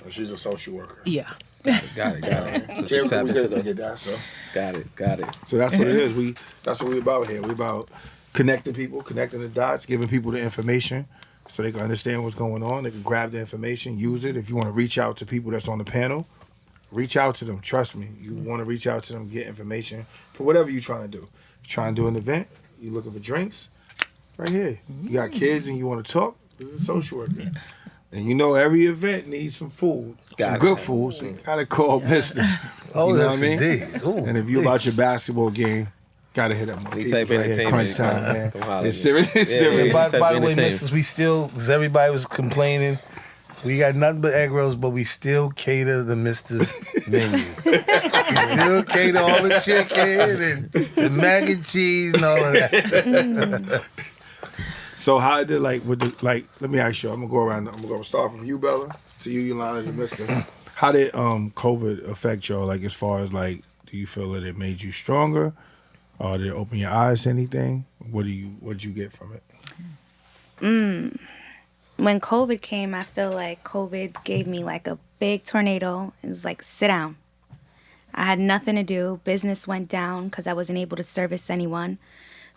She's a social worker. Yeah. Got it. So she Yeah, tap we into couldn't the forget that. So got it. that's what it is. That's what we about here. We about connecting people, connecting the dots, giving people the information so they can understand what's going on. They can grab the information, use it. If you want to reach out to people that's on the panel, reach out to them. Trust me. You want to reach out to them, get information for whatever you're trying to do. You're trying to do an event, you're looking for drinks, right here. You got kids and you want to talk, this is a social worker. And every event needs some food, some good food, so you got to call Mister. Oh, You know that's what I mean? indeed. Ooh, And if you're about your basketball game, gotta hit up my Any people type of right here. entertainment, Crunch time, man. come holler It's at serious. It's Yeah, serious. yeah. by type the of way, entertainment. missus, we still, because everybody was complaining, we got nothing but egg rolls, but we still cater the Mr.'s menu. We still cater all the chicken and the mac and cheese and all of that. So how did let me ask you, I'm gonna go around, I'm gonna start from you, Bella, to you, Yolanda, to Mister. How did COVID affect y'all, as far as do you feel that it made you stronger? Or did it open your eyes to anything? What'd you get from it? When COVID came, I feel like COVID gave me a big tornado. It was like, sit down. I had nothing to do. Business went down because I wasn't able to service anyone.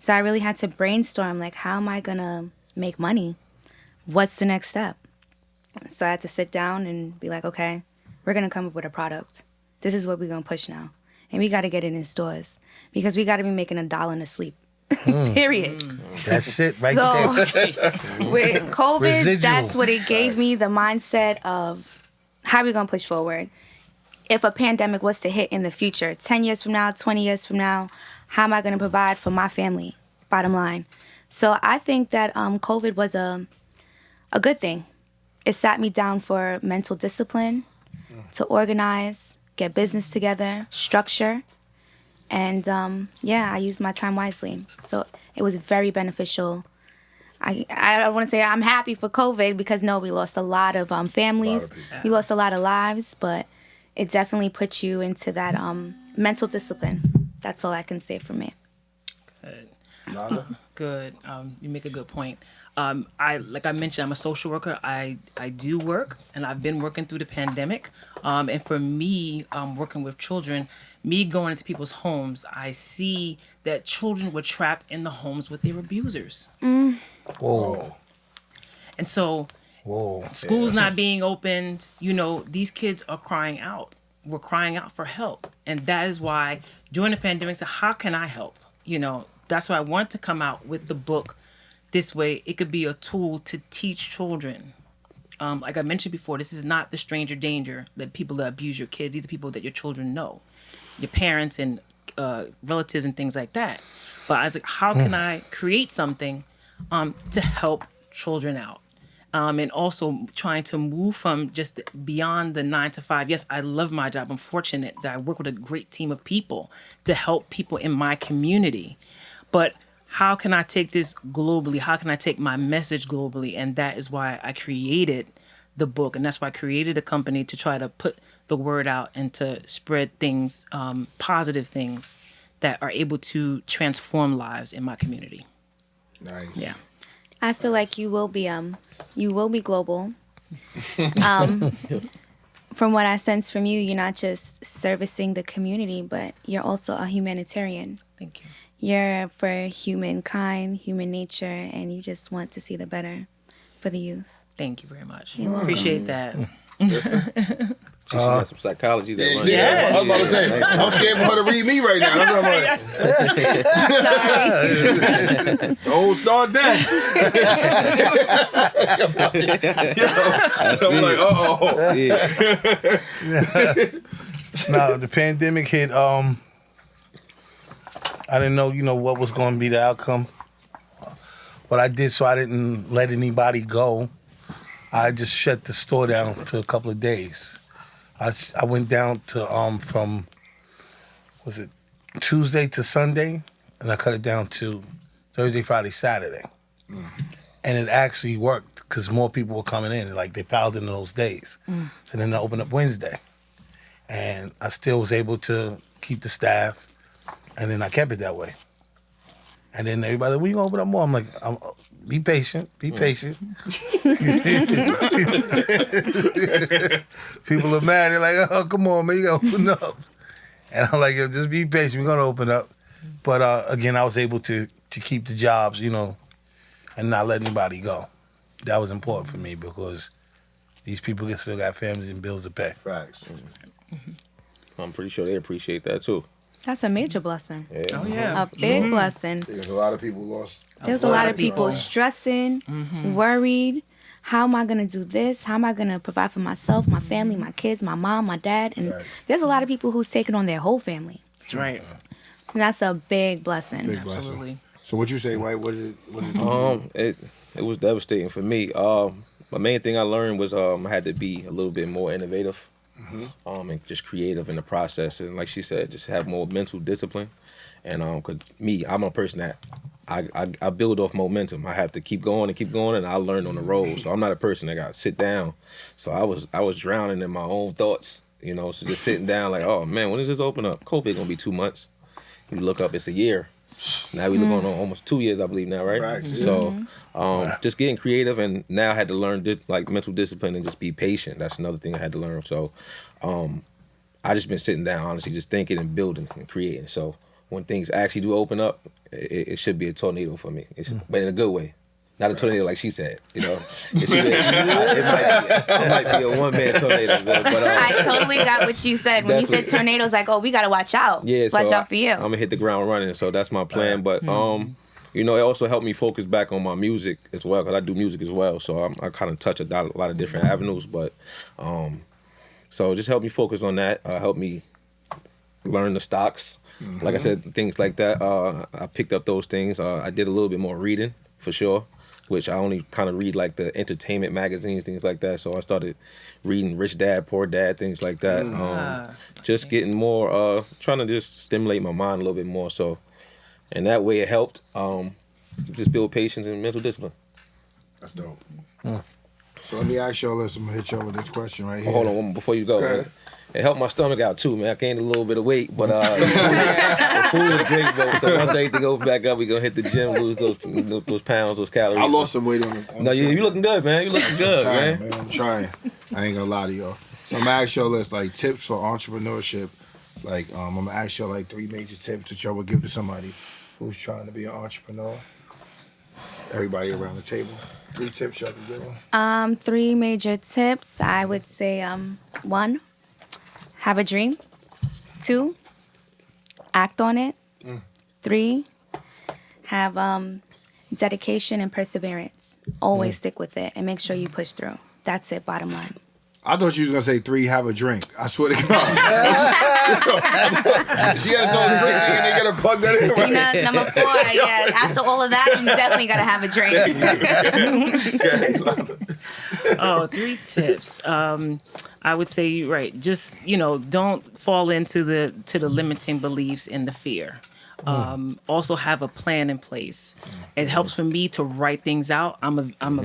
So I really had to brainstorm, how am I going to make money? What's the next step? So I had to sit down and be like, okay, we're going to come up with a product. This is what we're going to push now. And we got to get it in stores because we got to be making $1 to sleep. Period. That's it right So there. with COVID, Residual. that's what it gave me, the mindset of how we going to push forward. If a pandemic was to hit in the future, 10 years from now, 20 years from now, how am I going to provide for my family? Bottom line. So I think that COVID was a good thing. It sat me down for mental discipline, to organize, get business together, structure. And I used my time wisely. So it was very beneficial. I don't want to say I'm happy for COVID because no, we lost a lot of families. We lost a lot of lives, but it definitely put you into that mental discipline. That's all I can say for me. Yolanda? Good. You make a good point. Like I mentioned, I'm a social worker. I do work, and I've been working through the pandemic. And for me, working with children, me going into people's homes, I see that children were trapped in the homes with their abusers. Whoa. And so Whoa. schools not being opened, these kids are crying out. We're crying out for help. And that is why during the pandemic, so how can I help? That's why I want to come out with the book this way, it could be a tool to teach children. Like I mentioned before, this is not the stranger danger, that people that abuse your kids. These are people that your children know, your parents and relatives and things like that. But I was like, how can I create something to help children out? And also trying to move from just beyond the 9 to 5. Yes, I love my job. I'm fortunate that I work with a great team of people to help people in my community. But how can I take this globally? How can I take my message globally? And that is why I created the book. And that's why I created a company to try to put the word out and to spread things, positive things that are able to transform lives in my community. Nice. Yeah. I feel like you will be global. From what I sense from you, you're not just servicing the community, but you're also a humanitarian. Thank you. You're for humankind, human nature, and you just want to see the better for the youth. Thank you very much. You're welcome. Appreciate that. She got some psychology that runs. Yes. I was about to say, I'm scared for her to read me right now. That's what I'm like. Don't start that. I'm like, Now the pandemic hit. I didn't know, what was going to be the outcome. What I did so I didn't let anybody go, I just shut the store down for a couple of days. I went down to from Tuesday to Sunday, and I cut it down to Thursday, Friday, Saturday. And it actually worked because more people were coming in. Like they piled in those days. So then I opened up Wednesday, and I still was able to keep the staff, and then I kept it that way. And then everybody, when you gonna open up more? I'm like, be patient, be patient. People are mad. They're like, oh, come on, man, you gotta open up. And I'm like, yo, just be patient. We're gonna open up. But again, I was able to keep the jobs, and not let anybody go. That was important for me because these people still got families and bills to pay. Facts. I'm pretty sure they appreciate that too. That's a major blessing. Yeah. Oh, yeah. A big blessing. There's a lot of people lost. There's a lot of people stressing, worried. How am I going to do this? How am I going to provide for myself, my family, my kids, my mom, my dad? And there's a lot of people who's taking on their whole family. That's right. And that's a big blessing. Big blessing. Absolutely. So what you say, White? What did it It was devastating for me. My main thing I learned was I had to be a little bit more innovative, and just creative in the process. And like she said, just have more mental discipline. And cause me, I'm a person that I build off momentum. I have to keep going, and I learn on the road. So I'm not a person that got to sit down. So I was drowning in my own thoughts, so just sitting down like, oh man, when does this open up? COVID gonna be 2 months. You look up, it's a year. Now we look on almost 2 years, I believe now, right? Right. So just getting creative, and now I had to learn like mental discipline and just be patient. That's another thing I had to learn. So I just been sitting down, honestly, just thinking and building and creating. So when things actually do open up, it should be a tornado for me, but in a good way. Not a tornado like she said, It should be, it might be a one-man tornado. But I totally got what you said. When you said tornadoes, like, oh, we got to watch out. Yeah, watch so out for you. I'm going to hit the ground running, so that's my plan. But, it also helped me focus back on my music as well, because I do music as well. So I kind of touch a lot of different avenues. But, so just help me focus on that, help me learn the stocks. Like I said, things like that. I picked up those things. I did a little bit more reading, for sure, which I only kind of read like the entertainment magazines, things like that. So I started reading Rich Dad, Poor Dad, things like that. Just getting more, trying to just stimulate my mind a little bit more. So, and that way it helped just build patience and mental discipline. That's dope. So let me ask y'all this. I'm going to hit y'all with this question right here. Hold on, one more before you go. Man. It helped my stomach out too, man. I gained a little bit of weight, but the food is great, bro. So once everything goes back up, we gonna hit the gym, lose those pounds, those calories. I lost some weight on it. No, you looking good, man. You looking good, man. I'm trying. I ain't gonna lie to y'all. So I'm gonna ask y'all this, like tips for entrepreneurship. Like I'm gonna ask y'all like 3 major tips that y'all would give to somebody who's trying to be an entrepreneur. Everybody around the table. 3 tips y'all can give them. 3 major tips. I would say 1, have a dream. 2, act on it. 3, have dedication and perseverance. Always stick with it and make sure you push through. That's it, bottom line. I thought you was gonna say 3, have a drink. I swear to God. She had to throw a drink and they gotta plug that in. You know, number 4, yeah. After all of that, you definitely gotta have a drink. 3 tips. I would say, right, just, don't fall into the limiting beliefs and the fear. Also have a plan in place. It helps for me to write things out. I'm a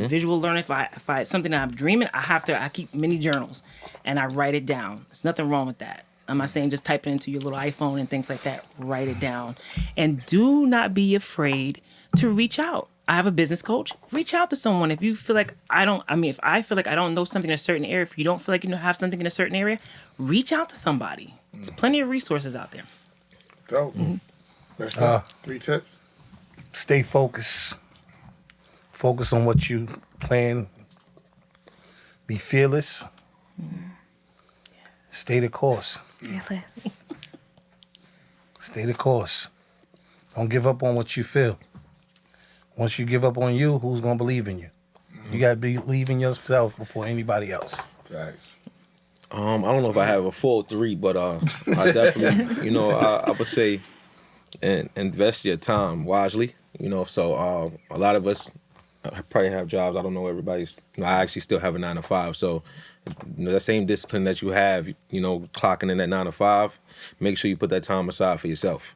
visual learner. If I something that I'm dreaming, I keep mini journals and I write it down. There's nothing wrong with that. I'm not saying just type it into your little iPhone and things like that. Write it down. And do not be afraid to reach out. I have a business coach. Reach out to someone. If you feel like if I feel like I don't know something in a certain area, if you don't feel like you have something in a certain area, reach out to somebody. There's plenty of resources out there. Dope. Let's start. 3 tips. Stay focused. Focus on what you plan. Be fearless. Stay the course. Fearless. Stay the course. Don't give up on what you feel. Once you give up on you, who's gonna believe in you? You gotta believe in yourself before anybody else. Facts. I don't know if I have a full 3, but I definitely, I would say, and invest your time wisely. So a lot of us probably have jobs. I don't know everybody's. I actually still have a 9 to 5. So that same discipline that you have, clocking in at 9 to 5, make sure you put that time aside for yourself.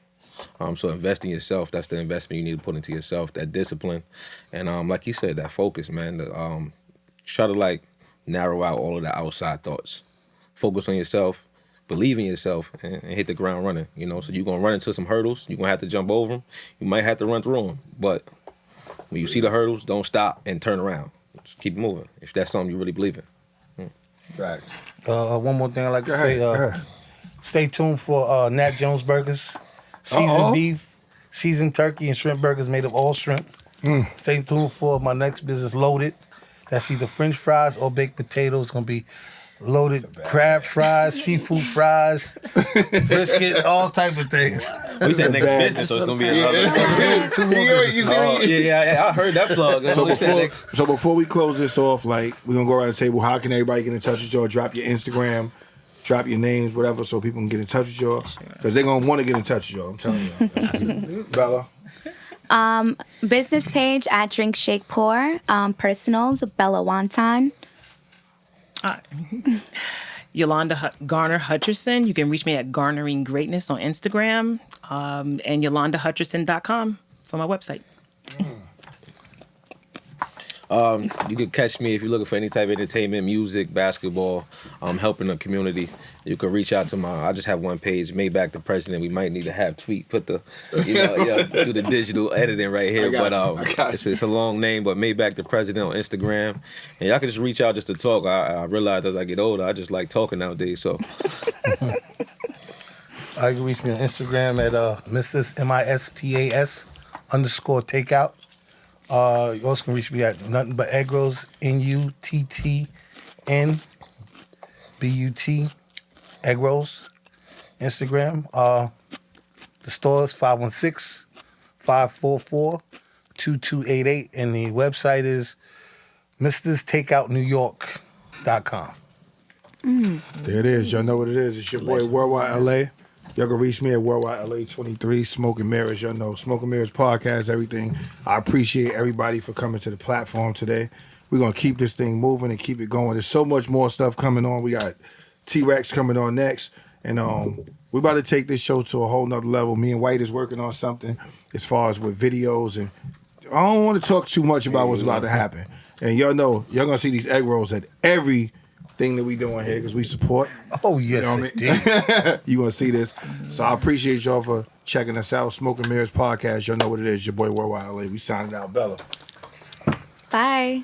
So invest in yourself. That's the investment you need to put into yourself. That discipline, and like you said, that focus, man. Try to narrow out all of the outside thoughts. Focus on yourself. Believe in yourself and hit the ground running. So you're gonna run into some hurdles. You're gonna have to jump over them. You might have to run through them, but when you see the hurdles, don't stop and turn around. Just keep moving. If that's something you really believe in. Facts. One more thing I'd like to say. Stay tuned for Nat Jones Burgers. Seasoned beef, seasoned turkey, and shrimp burgers made of all shrimp. Stay tuned for my next business, Loaded. That's either French fries or baked potatoes. It's going to be loaded crab fries, seafood fries, brisket, all type of things. We said next business, so it's going to be another. I heard that plug. So before we close this off, we're going to go around the table. How can everybody get in touch with y'all? Drop your Instagram. Drop your names, whatever, so people can get in touch with y'all. Because they're going to want to get in touch with y'all. I'm telling you. Bella? Business page at Drink Shake Pour. Personals, Bella Wonton. Yolanda Garner Hutcherson. You can reach me at Garnering Greatness on Instagram. And YolandaHutcherson.com for my website. You can catch me if you're looking for any type of entertainment, music, basketball, helping the community. You can reach out to I just have one page, Maybach the President. We might need to have tweet, put the, do the digital editing right here. It's a long name, but Maybach the President on Instagram. And y'all can just reach out just to talk. I realize as I get older, I just like talking nowadays, so. I can reach me on Instagram at Mrs. MISTAS _takeout. You also can reach me at Nothing But Egg Rolls, NUTTNBUT Egg Rolls, Instagram. The store is 516-544-2288, and the website is MrSTakeoutNewYork.com. There it is. Y'all know what it is. It's your boy Worldwide LA. Y'all can reach me at Worldwide LA 23, Smoke and Mirrors. Y'all know Smoke and Mirrors podcast, everything. I appreciate everybody for coming to the platform today. We're going to keep this thing moving and keep it going. There's so much more stuff coming on. We got T-Rex coming on next. And we're about to take this show to a whole nother level. Me and White is working on something as far as with videos. And I don't want to talk too much about what's about to happen. And y'all know, y'all going to see these egg rolls at every thing that we doing here because we support. Oh, yes, you want to see this. So I appreciate y'all for checking us out. Smoke and Mirrors podcast. Y'all know what it is. Your boy Worldwide LA. We signing out. Bella. Bye.